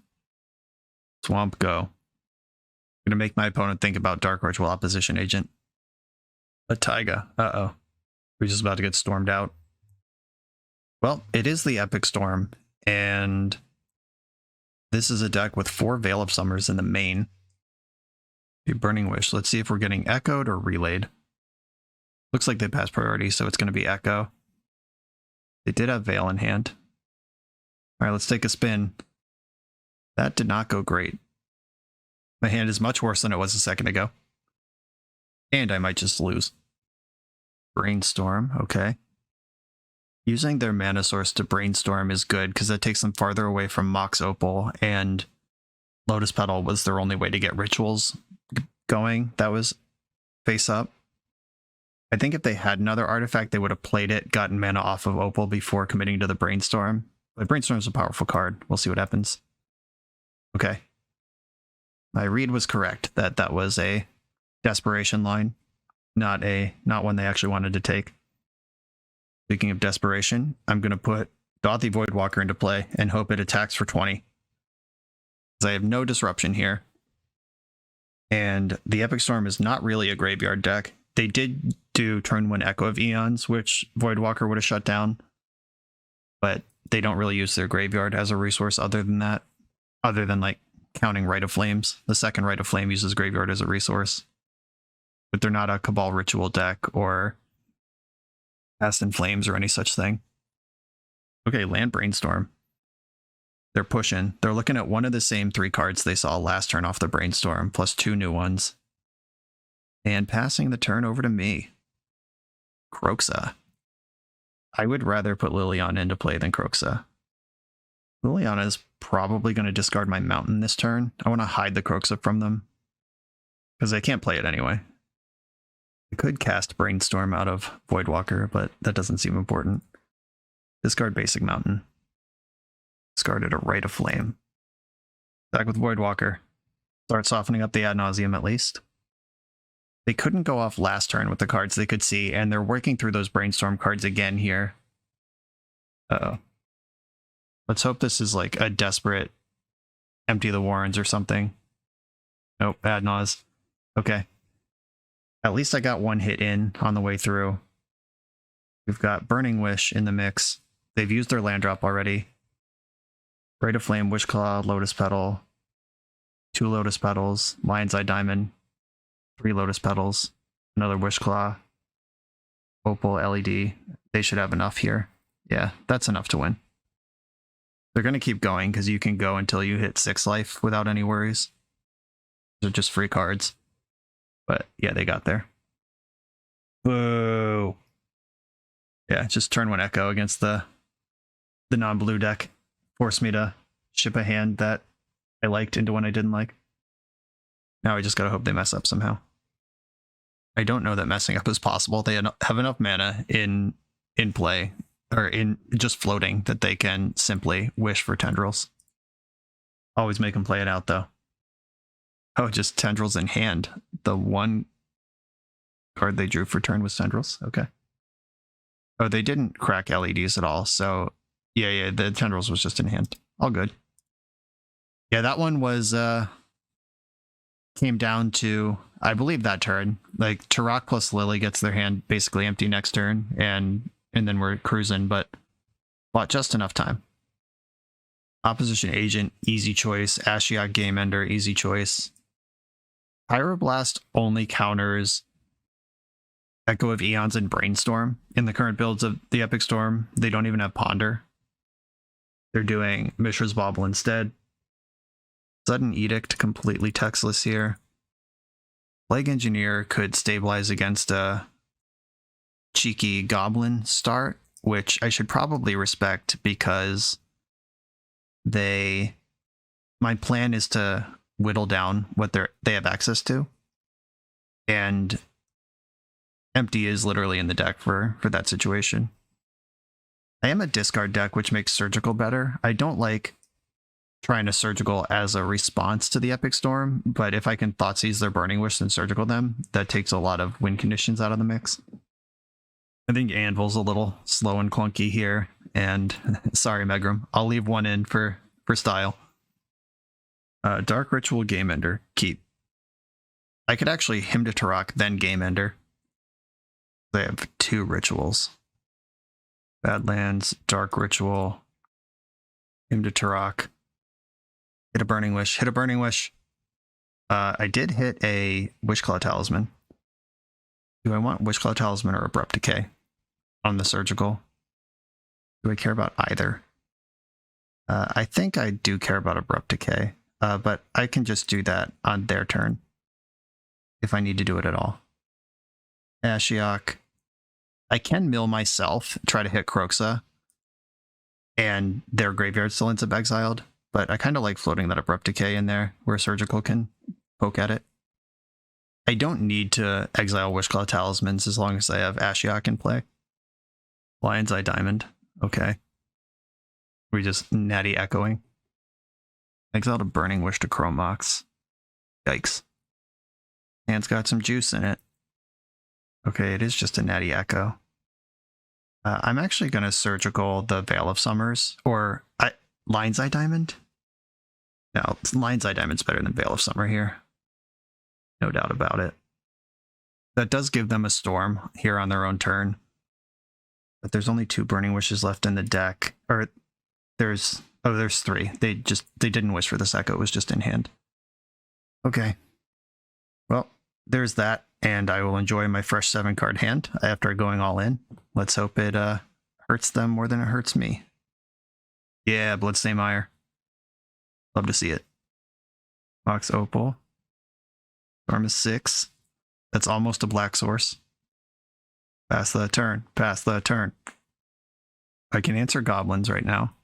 Swamp, go. I'm going to make my opponent think about Dark Ritual Opposition Agent. A Taiga. Uh-oh. We're just about to get stormed out. Well, it is the Epic Storm, and this is a deck with 4 Veil of Summers in the main. A Burning Wish. Let's see if we're getting echoed or relayed. Looks like they passed priority, so it's going to be Echo. They did have Veil in hand. All right, let's take a spin. That did not go great. My hand is much worse than it was a second ago. And I might just lose. Brainstorm, okay. Using their mana source to brainstorm is good because that takes them farther away from Mox Opal, and Lotus Petal was their only way to get rituals going. That was face up. I think if they had another artifact, they would have played it, gotten mana off of Opal before committing to the Brainstorm. But Brainstorm is a powerful card. We'll see what happens. Okay. My read was correct, that that was a desperation line, not one they actually wanted to take. Speaking of desperation, I'm going to put Dothy Voidwalker into play and hope it attacks for 20. Because I have no disruption here. And the Epic Storm is not really a graveyard deck. They did do turn 1 Echo of Eons, which Voidwalker would have shut down. But they don't really use their graveyard as a resource other than that. Other than, like, counting Rite of Flames. The second Rite of Flame uses graveyard as a resource. But they're not a Cabal Ritual deck or Past in Flames or any such thing. Okay, land Brainstorm. They're pushing. They're looking at one of the same 3 cards they saw last turn off the Brainstorm, plus 2 new ones. And passing the turn over to me. Kroxa. I would rather put Liliana into play than Croxa. Liliana is probably going to discard my mountain this turn. I want to hide the Croxa from them because I can't play it anyway. I could cast Brainstorm out of Voidwalker, but that doesn't seem important. Discard basic mountain. Discarded a Rite of Flame. Back with Voidwalker. Start softening up the ad nauseum at least. They couldn't go off last turn with the cards they could see, and they're working through those Brainstorm cards again here. Uh-oh. Let's hope this is like a desperate Empty the Warrens or something. Nope, ad naus. Okay. At least I got one hit in on the way through. We've got Burning Wish in the mix. They've used their land drop already. Rite of Flame, Wishclaw, Lotus Petal. 2 Lotus Petals, Lion's Eye Diamond. 3 Lotus Petals. Another Wishclaw. Opal, LED. They should have enough here. Yeah, that's enough to win. They're going to keep going because you can go until you hit 6 life without any worries. They're just free cards. But yeah, they got there. Boo! Yeah, just turn 1 Echo against the non-blue deck. Forced me to ship a hand that I liked into one I didn't like. Now I just gotta hope they mess up somehow. I don't know that messing up is possible. They have enough mana in play, or in just floating, that they can simply wish for Tendrils. Always make them play it out, though. Oh, just Tendrils in hand. The one card they drew for turn was Tendrils. Okay. Oh, they didn't crack LEDs at all, so yeah, the Tendrils was just in hand. All good. Yeah, that one was came down to, I believe, that turn. Like Turok plus Lily gets their hand basically empty next turn, and then we're cruising, but bought just enough time. Opposition Agent, easy choice. Ashiok Game Ender, easy choice. Pyroblast only counters Echo of Eons and Brainstorm. In the current builds of the Epic Storm, they don't even have Ponder. They're doing Mishra's Bauble instead. Sudden Edict, completely textless here. Plague Engineer could stabilize against a cheeky Goblin start, which I should probably respect because my plan is to whittle down what they have access to, and Empty is literally in the deck for that situation. I am a discard deck, which makes Surgical better. I don't like trying to Surgical as a response to the Epic Storm, but if I can Thoughtseize their Burning Wish and Surgical them, that takes a lot of win conditions out of the mix. I think Anvil's a little slow and clunky here, and sorry, Megrim, I'll leave one in for style. Dark Ritual, Game Ender, keep. I could actually Hymn to Turok, then Game Ender. They have 2 rituals. Badlands, Dark Ritual, Hymn to Turok. Hit a Burning Wish, hit a Burning Wish. I did hit a Wishclaw Talisman. Do I want Wishclaw Talisman or Abrupt Decay on the Surgical? Do I care about either? I think I do care about Abrupt Decay, but I can just do that on their turn if I need to do it at all. Ashiok. I can mill myself, try to hit Croxa, and their graveyard still ends up exiled, but I kind of like floating that Abrupt Decay in there where Surgical can poke at it. I don't need to exile Wishclaw Talismans as long as I have Ashiok in play. Lion's Eye Diamond. Okay. We just natty echoing. Exiled a Burning Wish to Chrome Mox. Yikes. Hand's got some juice in it. Okay, it is just a natty echo. I'm actually going to Surgical the Veil of Summers, or Lion's Eye Diamond? No, Lion's Eye Diamond's better than Veil of Summer here. No doubt about it. That does give them a Storm here on their own turn. But there's only 2 Burning Wishes left in the deck. Or there's 3. They didn't wish for this echo, it was just in hand. Okay. Well, there's that, and I will enjoy my fresh 7-card hand after going all in. Let's hope it hurts them more than it hurts me. Yeah, Bloodstain Mire. Love to see it. Mox Opal. Storm is 6. That's almost a black source. Pass the turn. Pass the turn. I can answer goblins right now.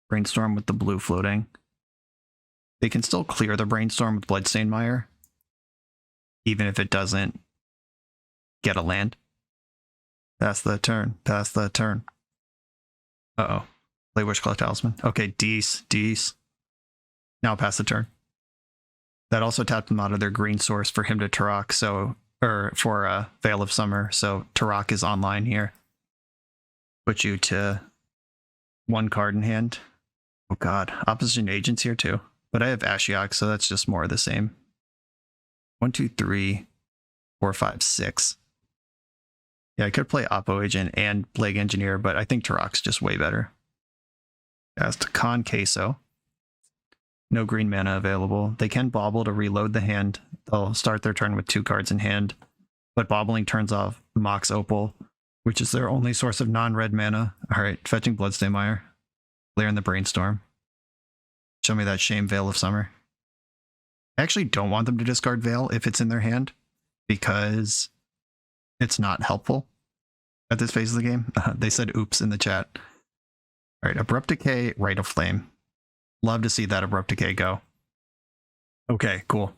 Brainstorm with the blue floating. They can still clear the brainstorm with Bloodstained Mire, even if it doesn't get a land. Pass the turn. Pass the turn. Uh-oh. Play Wishclaw Talisman. Okay, Dees. Now pass the turn. That also tapped them out of their green source for him to Turok, so, or for Veil of Summer, so Turok is online here. Put you to 1 card in hand. Oh god, opposition agents here too. But I have Ashiok, so that's just more of the same. 1, 2, 3, 4, 5, 6. Yeah, I could play Oppo Agent and Plague Engineer, but I think Turok's just way better. Cast Con Queso. No green mana available. They can bobble to reload the hand. They'll start their turn with 2 cards in hand, but bobbling turns off Mox Opal, which is their only source of non-red mana. Alright, fetching Bloodstained Mire. Clearing the Brainstorm. Show me that shame Veil of Summer. I actually don't want them to discard Veil if it's in their hand, because it's not helpful at this phase of the game. They said oops in the chat. Alright, Abrupt Decay, Rite of Flame. Love to see that Abrupt Decay go. Okay, cool.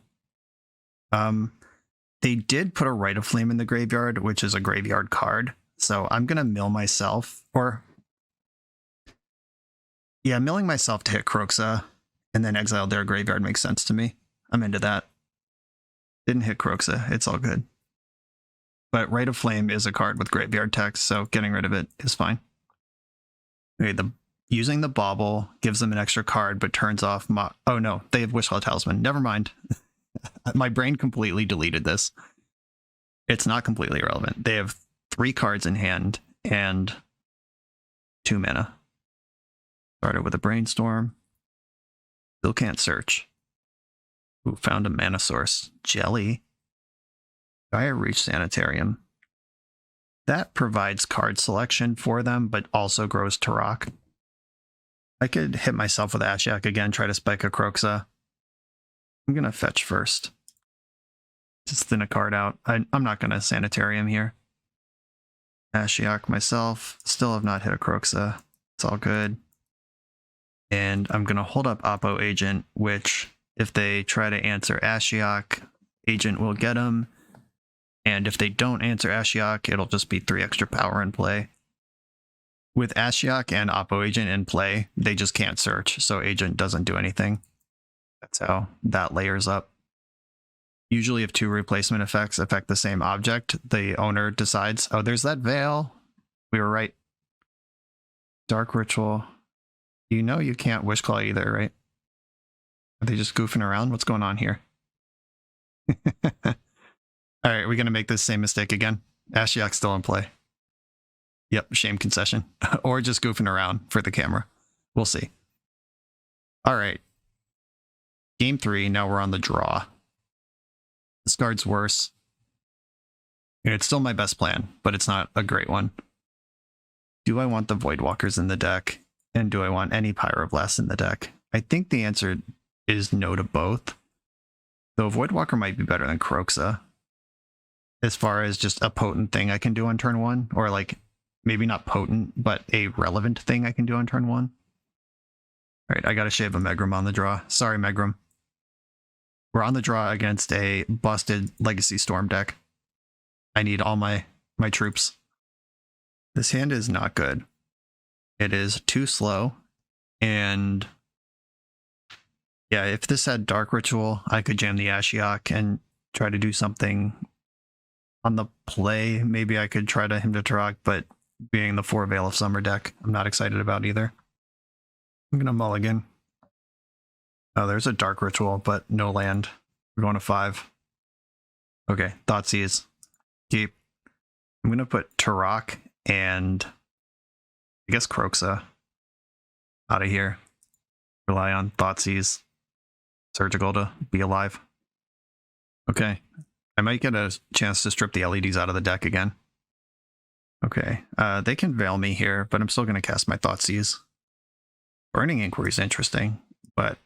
They did put a Rite of Flame in the graveyard, which is a graveyard card. So I'm going to mill myself, or... yeah, milling myself to hit Kroxa and then exile their graveyard makes sense to me. I'm into that. Didn't hit Kroxa, it's all good. But Rite of Flame is a card with graveyard text, so getting rid of it is fine. Okay, using the bobble gives them an extra card, but turns off oh no, they have Wishclaw Talisman. Never mind. My brain completely deleted this. It's not completely irrelevant. They have 3 cards in hand and 2 mana. Started with a Brainstorm. Still can't search. Ooh, found a mana source. Jelly. Gaia Reach Sanitarium. That provides card selection for them, but also grows Turok. I could hit myself with Ashiok again, try to spike a Kroxa. I'm going to fetch first. Just thin a card out. I'm not going to Sanitarium here. Ashiok myself. Still have not hit a Kroxa. It's all good. And I'm going to hold up Oppo Agent, which if they try to answer Ashiok, Agent will get them. And if they don't answer Ashiok, it'll just be 3 extra power in play. With Ashiok and Oppo Agent in play, they just can't search, so Agent doesn't do anything. That's how that layers up. Usually if 2 replacement effects affect the same object, the owner decides, oh, there's that Veil. We were right. Dark Ritual. You know you can't Wishclaw either, right? Are they just goofing around? What's going on here? Alright, we're going to make this same mistake again. Ashiok's still in play. Yep, shame concession. Or just goofing around for the camera. We'll see. Alright. Game 3, now we're on the draw. This card's worse. It's still my best plan, but it's not a great one. Do I want the Voidwalkers in the deck? And do I want any Pyroblasts in the deck? I think the answer is no to both. Though Voidwalker might be better than Kroxa. As far as just a potent thing I can do on turn 1. Or like, maybe not potent, but a relevant thing I can do on turn 1. Alright, I gotta shave a Megrim on the draw. Sorry, Megrim. We're on the draw against a busted Legacy Storm deck. I need all my troops. This hand is not good. It is too slow, and yeah, if this had Dark Ritual, I could jam the Ashiok and try to do something on the play. Maybe I could try to him to Turok, but being the 4 Veil of Summer deck, I'm not excited about either. I'm gonna mulligan. Oh, there's a Dark Ritual, but no land. We're going to 5. Okay, Thoughtseize. Keep. I'm gonna put Turok and I guess Kroxa out of here. Rely on Thoughtseize. Surgical to be alive. Okay. I might get a chance to strip the LEDs out of the deck again. Okay. They can Veil me here, but I'm still going to cast my Thoughtseize. Burning Inquiry is interesting, but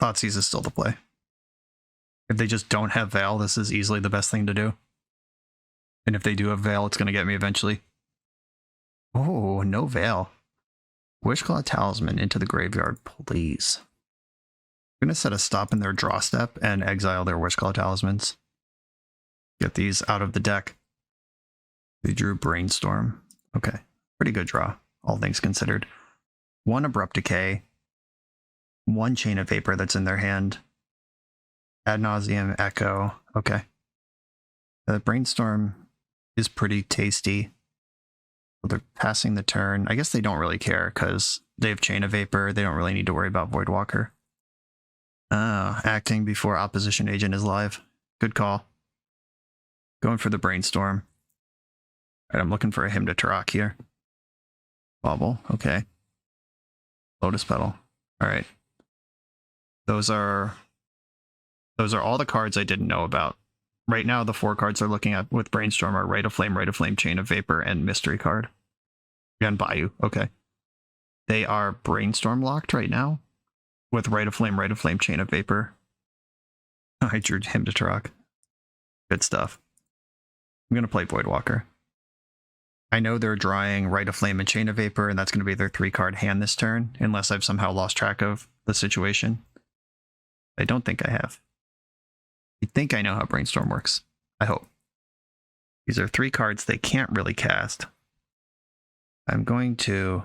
Thoughtseize is still the play. If they just don't have Veil, this is easily the best thing to do. And if they do have Veil, it's going to get me eventually. Oh, no Veil. Wishclaw Talisman into the graveyard, please. I'm going to set a stop in their draw step and exile their Wishclaw Talismans. Get these out of the deck. They drew Brainstorm. Okay, pretty good draw, all things considered. 1 Abrupt Decay. 1 Chain of Vapor that's in their hand. Ad Nauseam, Echo. Okay. The Brainstorm is pretty tasty. They're passing the turn. I guess they don't really care because they have Chain of Vapor. They don't really need to worry about Voidwalker. Acting before opposition agent is live. Good call. Going for the Brainstorm. All right, I'm looking for a Hymn to Tarak here. Bobble. Okay. Lotus Petal. All right. Those are all the cards I didn't know about. Right now, the 4 cards they're looking at with Brainstorm are Rite of Flame, Chain of Vapor, and Mystery card. And Bayou. Okay. They are Brainstorm locked right now with Rite of Flame, Chain of Vapor. I drew Hymn to Tarak. Good stuff. I'm going to play Voidwalker. I know they're drawing Rite of Flame and Chain of Vapor, and that's going to be their 3-card hand this turn, unless I've somehow lost track of the situation. I don't think I have. I think I know how Brainstorm works. I hope. These are 3 cards they can't really cast. I'm going to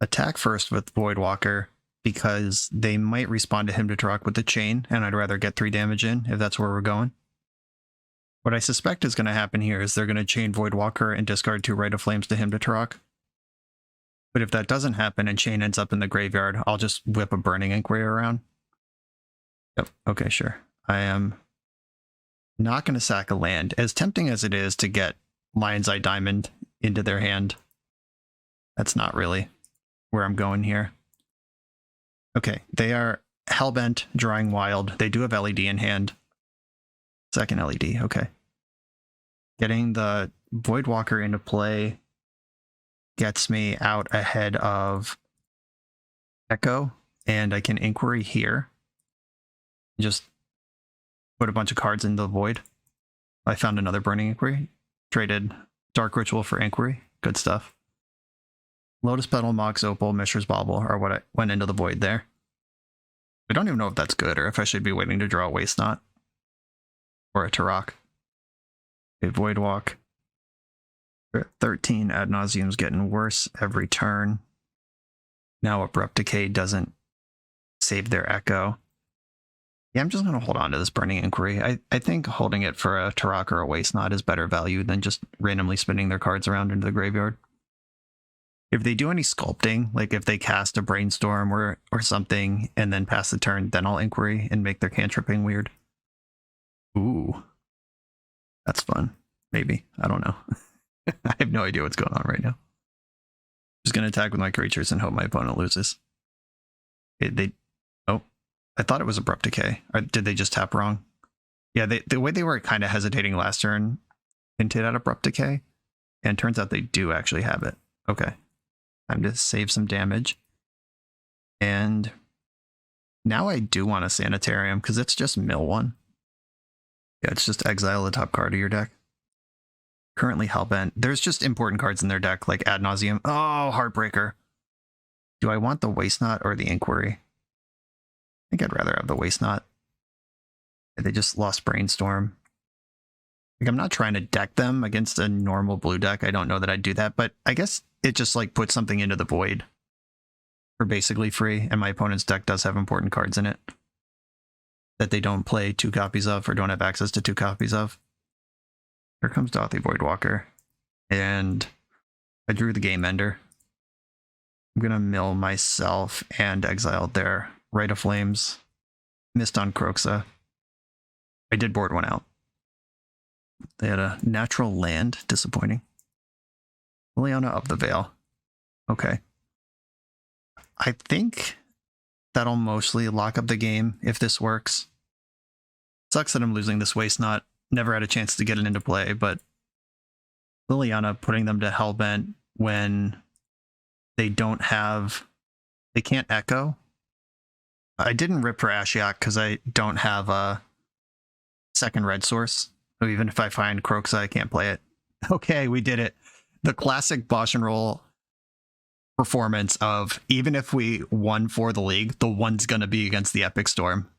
attack first with Voidwalker because they might respond to Hymn to Tarak with the chain, and I'd rather get 3 damage in if that's where we're going. What I suspect is going to happen here is they're going to chain Voidwalker and discard 2 Rite of Flames to Hymn to Tarak. But if that doesn't happen and chain ends up in the graveyard, I'll just whip a Burning Inquiry around. Yep, okay, sure. I am not going to sack a land. As tempting as it is to get Lion's Eye Diamond into their hand, that's not really where I'm going here. Okay, they are Hellbent, drawing Wild. They do have LED in hand. Second LED, okay. Getting the Voidwalker into play gets me out ahead of Echo, and I can Inquiry here. Just put a bunch of cards in the void. I found another Burning Inquiry. Traded Dark Ritual for Inquiry. Good stuff. Lotus Petal, Mox Opal, Mishra's Bauble are what I went into the void there. I don't even know if that's good or if I should be waiting to draw a Waste Knot. Or a Tarak. A Voidwalk. 13 Ad Nauseum's getting worse every turn. Now Abrupt Decay doesn't save their Echo. Yeah, I'm just going to hold on to this Burning Inquiry. I think holding it for a Tarak or a Waste Knot is better value than just randomly spinning their cards around into the graveyard. If they do any sculpting, like if they cast a Brainstorm or something and then pass the turn, then I'll Inquiry and make their cantripping weird. Ooh. That's fun. Maybe. I don't know. I have no idea what's going on right now. Just going to attack with my creatures and hope my opponent loses. Oh, I thought it was Abrupt Decay. Or did they just tap wrong? Yeah, the way they were kind of hesitating last turn hinted at Abrupt Decay. And turns out they do actually have it. Okay. Time to save some damage. And now I do want a Sanitarium because it's just mill 1. Yeah, it's just exile the top card of your deck. Currently Hellbent. There's just important cards in their deck like Ad Nauseam. Oh, Heartbreaker. Do I want the Waste Knot or the Inquiry? I think I'd rather have the Waste Knot. They just lost Brainstorm. Like, I'm not trying to deck them against a normal blue deck. I don't know that I'd do that, but I guess it just like puts something into the void for basically free, and my opponent's deck does have important cards in it that they don't play 2 copies of or don't have access to 2 copies of. Here comes Dauthi Voidwalker, and I drew the Game Ender. I'm going to mill myself and exile their Rite of Flames. Missed on Kroxa. I did board one out. They had a natural land. Disappointing. Liliana of the Veil. Okay. I think that'll mostly lock up the game if this works. Sucks that I'm losing this Waste Knot. Never had a chance to get it into play, but Liliana putting them to Hellbent when they don't have... They can't Echo. I didn't rip for Ashiok because I don't have a second red source. So even if I find Kroxa, I can't play it. Okay, we did it. the classic BoshNRoll performance of even if we won for the league, the one's going to be against the Epic Storm.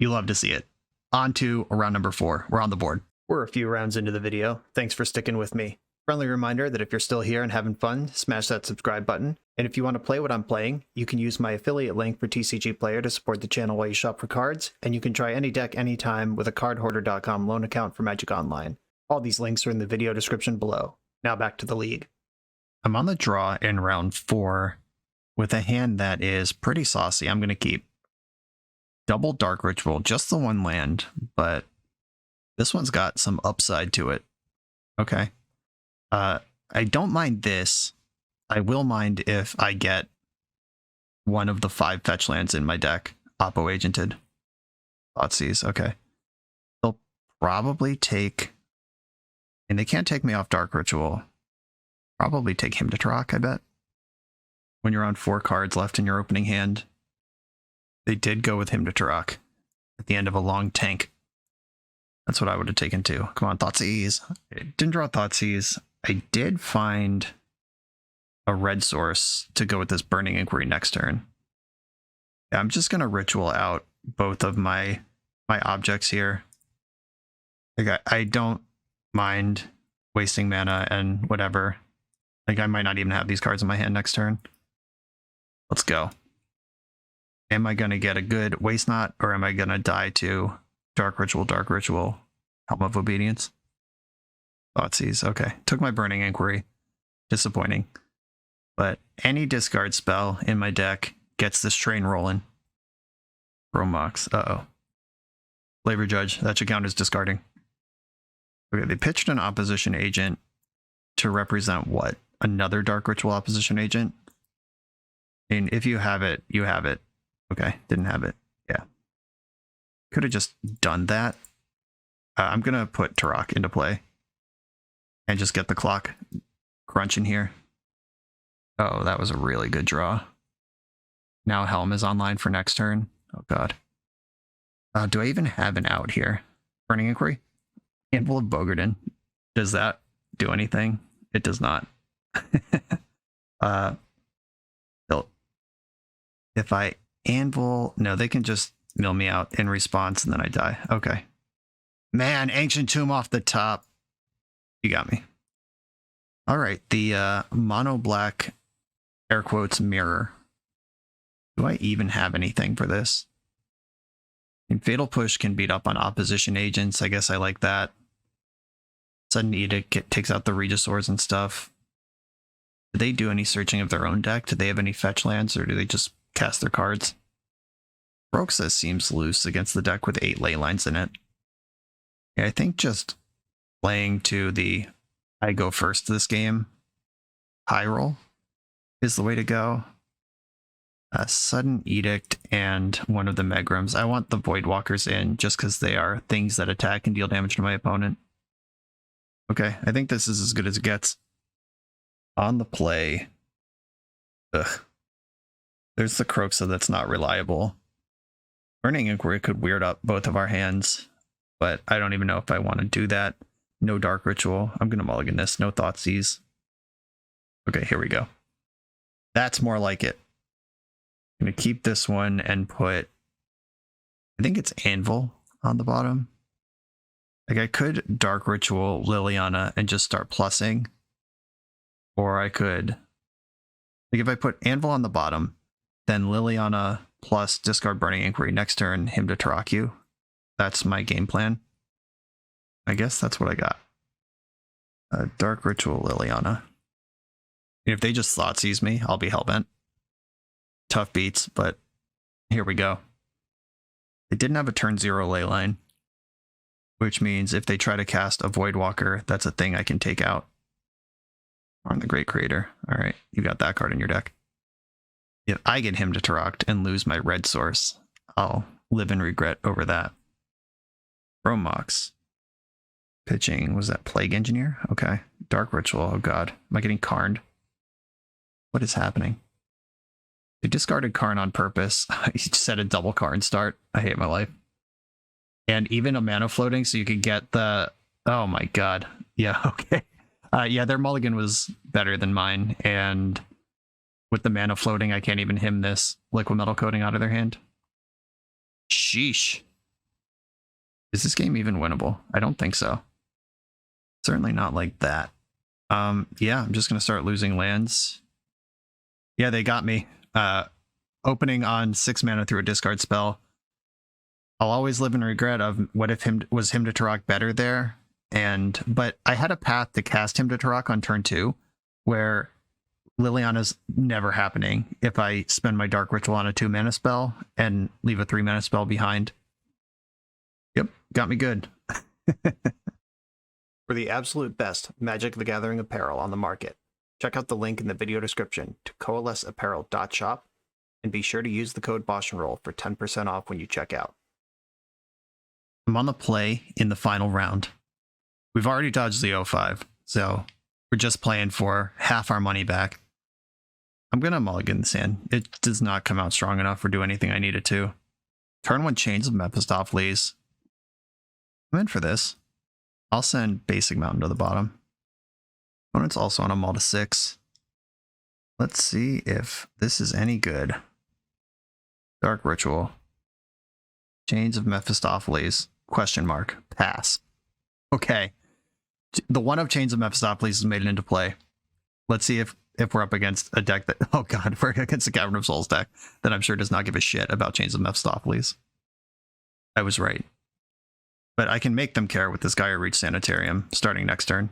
You love to see it. On to round number 4. We're on the board. We're a few rounds into the video. Thanks for sticking with me. Friendly reminder that if you're still here and having fun, smash that subscribe button. And if you want to play what I'm playing, you can use my affiliate link for TCG Player to support the channel while you shop for cards, and you can try any deck anytime with a cardhoarder.com loan account for Magic Online. All these links are in the video description below. Now back to the league. I'm on the draw in round 4 with a hand that is pretty saucy. I'm going to keep double Dark Ritual, just the one land, but this one's got some upside to it. Okay. I don't mind this. I will mind if I get one of the 5 fetch lands in my deck. Oppo Agented. Thoughtseize. Okay. They'll probably take... And they can't take me off Dark Ritual. Probably take him to Trock, I bet. When you're on 4 cards left in your opening hand. They did go with him to Trock at the end of a long tank. That's what I would have taken too. Come on, Thoughtseize. Didn't draw Thoughtseize. I did find a red source to go with this Burning Inquiry next turn. Yeah, I'm just going to ritual out both of my objects here. Like I don't mind wasting mana and whatever. Like I might not even have these cards in my hand next turn. Let's go. Am I going to get a good Waste Not, or am I going to die to Dark Ritual, Helm of Obedience? Thoughtseize. Okay. Took my Burning Inquiry. Disappointing. But any discard spell in my deck gets this train rolling. Romox. Uh-oh. Flavor Judge. That should count as discarding. Okay, they pitched an opposition agent to represent what? Another Dark Ritual opposition agent? And if you have it, you have it. Okay, didn't have it. Yeah. Could have just done that. I'm going to put Turok into play. And just get the clock crunching here. Oh, that was a really good draw. Now Helm is online for next turn. Oh, God. Do I even have an out here? Burning Inquiry? Handful of Bogarden. Does that do anything? It does not. If I Anvil... No, they can just mill me out in response and then I die. Okay. Man, Ancient Tomb off the top. You got me. All right, the mono black air quotes mirror. Do I even have anything for this? And Fatal Push can beat up on opposition agents. I guess I like that. Sudden Edict takes out the Regisaurs and stuff. Do they do any searching of their own deck? Do they have any fetch lands, or do they just cast their cards? Broxas seems loose against the deck with 8 ley lines in it. Yeah, I think just playing to the I go first this game high roll is the way to go. Sudden Edict and one of the Megrims. I want the Voidwalkers in just because they are things that attack and deal damage to my opponent. Okay, I think this is as good as it gets. On the play. Ugh. There's the Croxa that's not reliable. Burning Inquiry could weird up both of our hands, but I don't even know if I want to do that. No Dark Ritual. I'm going to mulligan this. No Thoughtseize. Okay, here we go. That's more like it. I'm going to keep this one and put... I think it's Anvil on the bottom. Like I could Dark Ritual Liliana and just start plussing. Or I could... Like if I put Anvil on the bottom, then Liliana plus discard Burning Inquiry next turn, him to Turok you. That's my game plan. I guess that's what I got. Dark Ritual Liliana. If they just Thoughtseize me, I'll be hellbent. Tough beats, but here we go. They didn't have a turn 0 ley line, which means if they try to cast a Voidwalker, that's a thing I can take out. On the Great Creator. All right, you got that card in your deck. If I get him to Turok and lose my red source, I'll live in regret over that. Romox. Pitching, was that Plague Engineer? Okay. Dark Ritual, oh god. Am I getting Karned? What is happening? They discarded Karn on purpose. He set a double Karn start. I hate my life. And even a mana floating so you could get the... Oh my god. Yeah, okay. Yeah, their mulligan was better than mine, and with the mana floating, I can't even him this liquid metal coating out of their hand. Sheesh. Is this game even winnable? I don't think so. Certainly not like that. Yeah, I'm just gonna start losing lands. Yeah, they got me. Opening on 6 mana through a discard spell. I'll always live in regret of what if him to Tarok better there. But I had a path to cast him to Tarok on turn 2, where Liliana's never happening if I spend my Dark Ritual on a 2 mana spell and leave a 3 mana spell behind. Yep, got me good. For the absolute best Magic the Gathering apparel on the market, check out the link in the video description to coalesceapparel.shop and be sure to use the code BoshNRoll for 10% off when you check out. I'm on the play in the final round. We've already dodged the 05, so we're just playing for half our money back. I'm going to mulligan this in. It does not come out strong enough or do anything I need it to. Turn 1 Chains of Mephistopheles. I'm in for this. I'll send Basic Mountain to the bottom. Opponent's also on a mull to 6. Let's see if this is any good. Dark Ritual. Chains of Mephistopheles. Question mark. Pass. Okay. The 1 of Chains of Mephistopheles is made it into play. Let's see if we're up against a deck that... Oh god, we're against a Cavern of Souls deck that I'm sure does not give a shit about Chains of Mephistopheles. I was right. But I can make them care with this Gaia Reach Sanitarium starting next turn.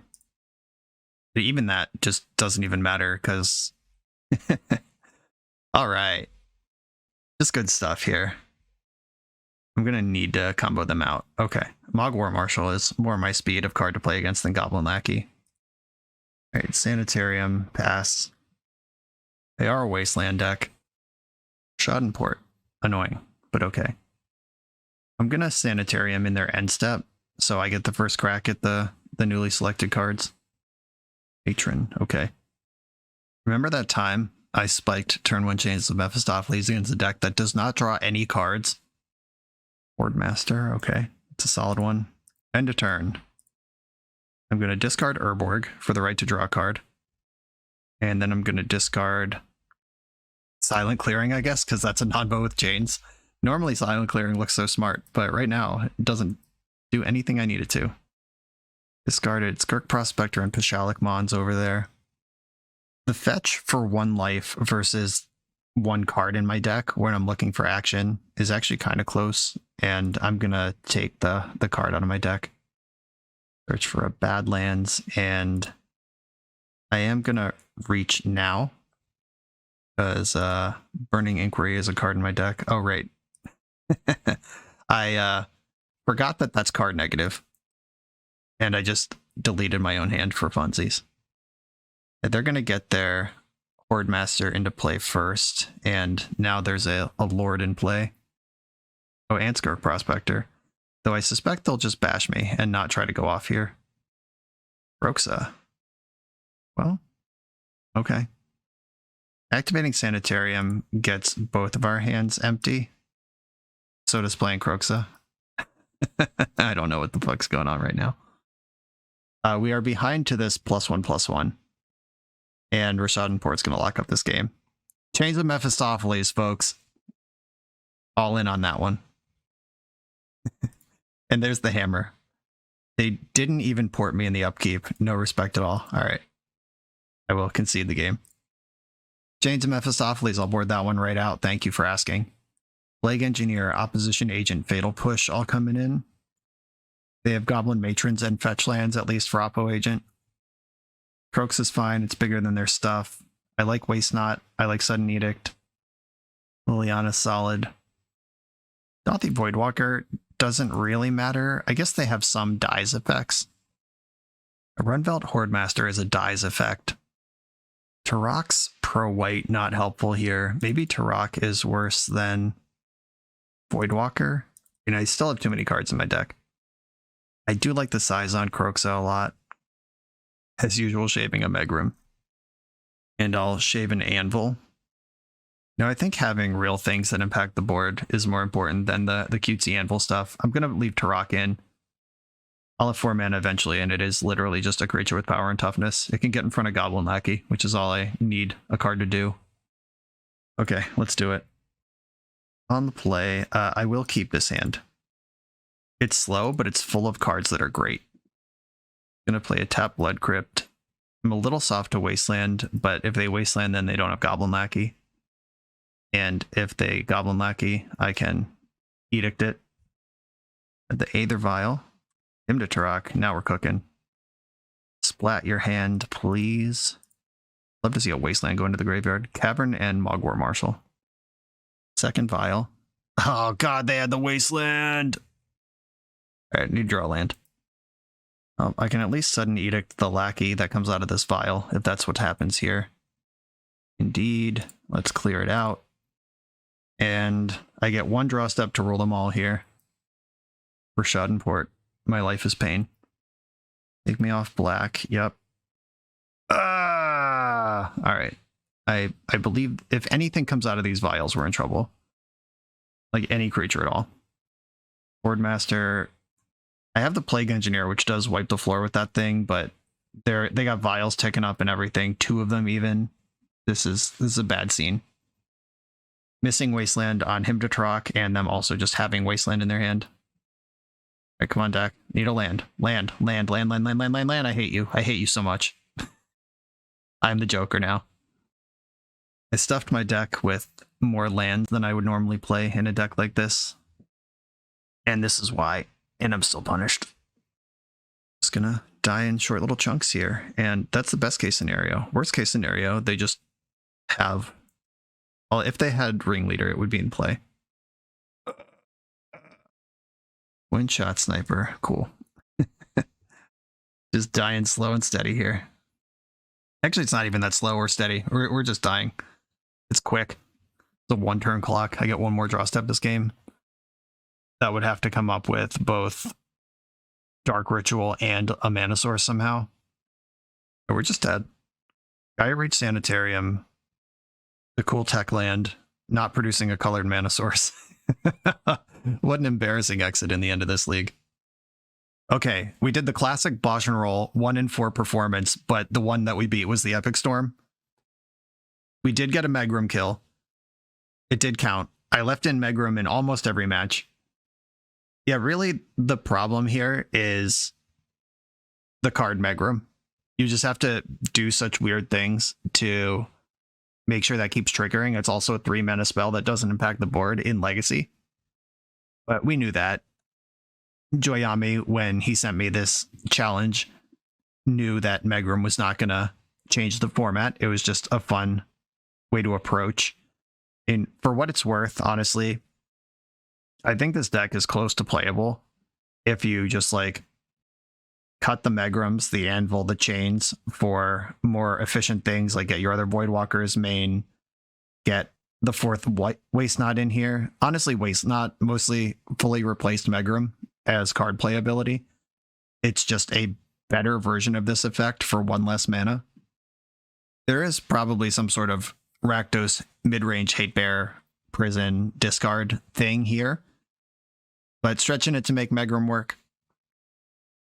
But even that just doesn't even matter because... Alright. Just good stuff here. I'm going to need to combo them out. Okay. Mog War Marshal is more my speed of card to play against than Goblin Lackey. Alright, Sanitarium, pass. They are a Wasteland deck. Schadenport. Annoying, but okay. I'm going to Sanitarium in their end step, so I get the first crack at the newly selected cards. Patron, okay. Remember that time I spiked turn 1 Chains of Mephistopheles against a deck that does not draw any cards? Hordemaster, okay. It's a solid one. End of turn. I'm going to discard Urborg for the right to draw a card. And then I'm going to discard Silent Clearing, I guess, because that's a non-bow with chains. Normally Silent Clearing looks so smart, but right now it doesn't do anything I need it to. Discarded Skirk Prospector and Pashalik Mons over there. The fetch for 1 life versus 1 card in my deck when I'm looking for action is actually kind of close, and I'm going to take the card out of my deck. Search for a Badlands, and I am going to reach now because Burning Inquiry is a card in my deck. Oh, right. I forgot that that's card negative, and I just deleted my own hand for funsies. They're going to get their Hordemaster into play first, and now there's a Lord in play. Oh, and Skirk Prospector. Though I suspect they'll just bash me and not try to go off here. Roxa. Well, okay. Activating Sanitarium gets both of our hands empty. So does playing Croxa. I don't know what the fuck's going on right now. We are behind to this +1/+1. And Rashadenport's going to lock up this game. Chains of Mephistopheles, folks. All in on that one. And there's the hammer. They didn't even port me in the upkeep. No respect at all. All right. I will concede the game. Chains of Mephistopheles, I'll board that one right out. Thank you for asking. Plague Engineer, Opposition Agent, Fatal Push all coming in. They have Goblin Matrons and Fetch Lands, at least for Oppo Agent. Croaks is fine. It's bigger than their stuff. I like Waste Not. I like Sudden Edict. Liliana's solid. Dauthi Voidwalker doesn't really matter. I guess they have some dies effects. A Runvelt Hordemaster is a dies effect. Tarok's pro-white, not helpful here. Maybe Tarok is worse than Voidwalker. You know, I still have too many cards in my deck. I do like the size on Croxa a lot. As usual, shaving a Megrim. And I'll shave an Anvil. Now, I think having real things that impact the board is more important than the cutesy Anvil stuff. I'm going to leave Tarok in. I'll have 4 mana eventually, and it is literally just a creature with power and toughness. It can get in front of Goblin Lackey, which is all I need a card to do. Okay, let's do it. On the play, I will keep this hand. It's slow, but it's full of cards that are great. I'm going to play a tap Blood Crypt. I'm a little soft to Wasteland, but if they Wasteland, then they don't have Goblin Lackey. And if they Goblin Lackey, I can Edict it. The Aether Vial. Him to Turok. Now we're cooking. Splat your hand, please. Love to see a Wasteland go into the graveyard. Cavern and Mogwar Marshal. Second Vial. Oh god, they had the Wasteland! Alright, need to draw land. I can at least sudden Edict the Lackey that comes out of this vial, if that's what happens here. Indeed. Let's clear it out. And I get 1 draw step to rule them all here. For Schadenport. My life is pain. Take me off black. Yep. Alright. I believe if anything comes out of these vials, we're in trouble. Like any creature at all. Boardmaster. I have the Plague Engineer, which does wipe the floor with that thing, but they got vials ticking up and everything. 2 of them even. This is a bad scene. Missing Wasteland on him to Turok, and them also just having Wasteland in their hand. Alright, come on, deck. Need a land. Land. I hate you. I hate you so much. I'm the Joker now. I stuffed my deck with more lands than I would normally play in a deck like this. And this is why. And I'm still punished. Just gonna die in short little chunks here. And that's the best case scenario. Worst case scenario, they just have... Well, if they had Ringleader, it would be in play. One shot sniper. Cool. Just dying slow and steady here. Actually, it's not even that slow or steady. We're just dying. It's quick. It's a 1-turn clock. I get 1 more draw step this game. That would have to come up with both Dark Ritual and a mana source somehow. We're just dead. Gaia Reach Sanitarium. The cool tech land. Not producing a colored mana source. What an embarrassing exit in the end of this league. Okay, we did the classic BoshNRoll 1-in-4 performance, but the one that we beat was the Epic Storm. We did get a Megrim kill. It did count. I left in Megrim in almost every match. Yeah, really, the problem here is the card Megrim. You just have to do such weird things to make sure that keeps triggering. It's also a 3-mana spell that doesn't impact the board in Legacy. But we knew that. Joyami, when he sent me this challenge, knew that Megrim was not going to change the format. It was just a fun way to approach. And for what it's worth, honestly, I think this deck is close to playable if you just like cut the Megrims, the Anvil, the Chains for more efficient things, like get your other Voidwalkers main, get the 4th Waste Knot in here. Honestly, Waste Knot mostly fully replaced Megrim as card playability. It's just a better version of this effect for 1 less mana. There is probably some sort of Rakdos mid-range Hate Bear Prison discard thing here, but stretching it to make Megrim work,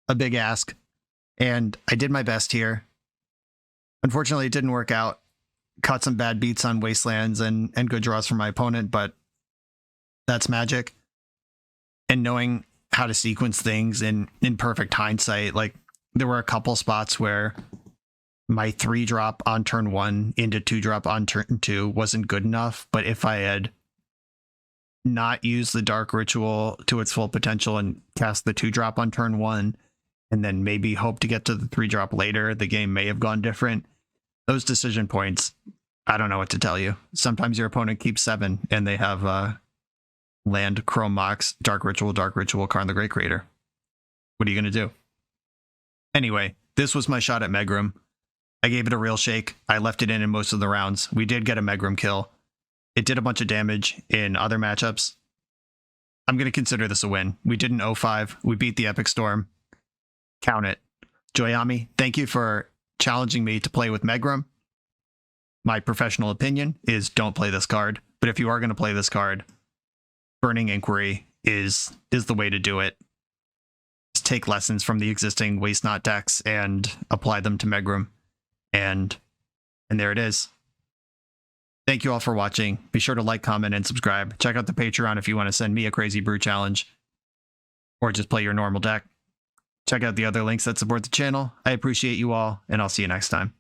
a big ask, and I did my best here. Unfortunately, it didn't work out. Caught some bad beats on Wastelands and good draws from my opponent, but that's Magic. And knowing how to sequence things in perfect hindsight, like there were a couple spots where my 3-drop on turn 1 into 2-drop on turn 2 wasn't good enough, but if I had not used the Dark Ritual to its full potential and cast the 2-drop on turn 1, and then maybe hope to get to the 3-drop later, the game may have gone different. Those decision points, I don't know what to tell you. Sometimes your opponent keeps 7 and they have land, Chrome Mox, Dark Ritual, Karn the Great Creator. What are you going to do? Anyway, this was my shot at Megrim. I gave it a real shake. I left it in most of the rounds. We did get a Megrim kill. It did a bunch of damage in other matchups. I'm going to consider this a win. We did an 0-5. We beat the Epic Storm. Count it. Joyami, thank you for challenging me to play with Megrim. My professional opinion is don't play this card. But if you are going to play this card, Burning Inquiry is the way to do it. just take lessons from the existing Waste Not decks and apply them to Megrim. And there it is. Thank you all for watching. Be sure to like, comment, and subscribe. Check out the Patreon if you want to send me a crazy brew challenge or just play your normal deck. Check out the other links that support the channel. I appreciate you all, and I'll see you next time.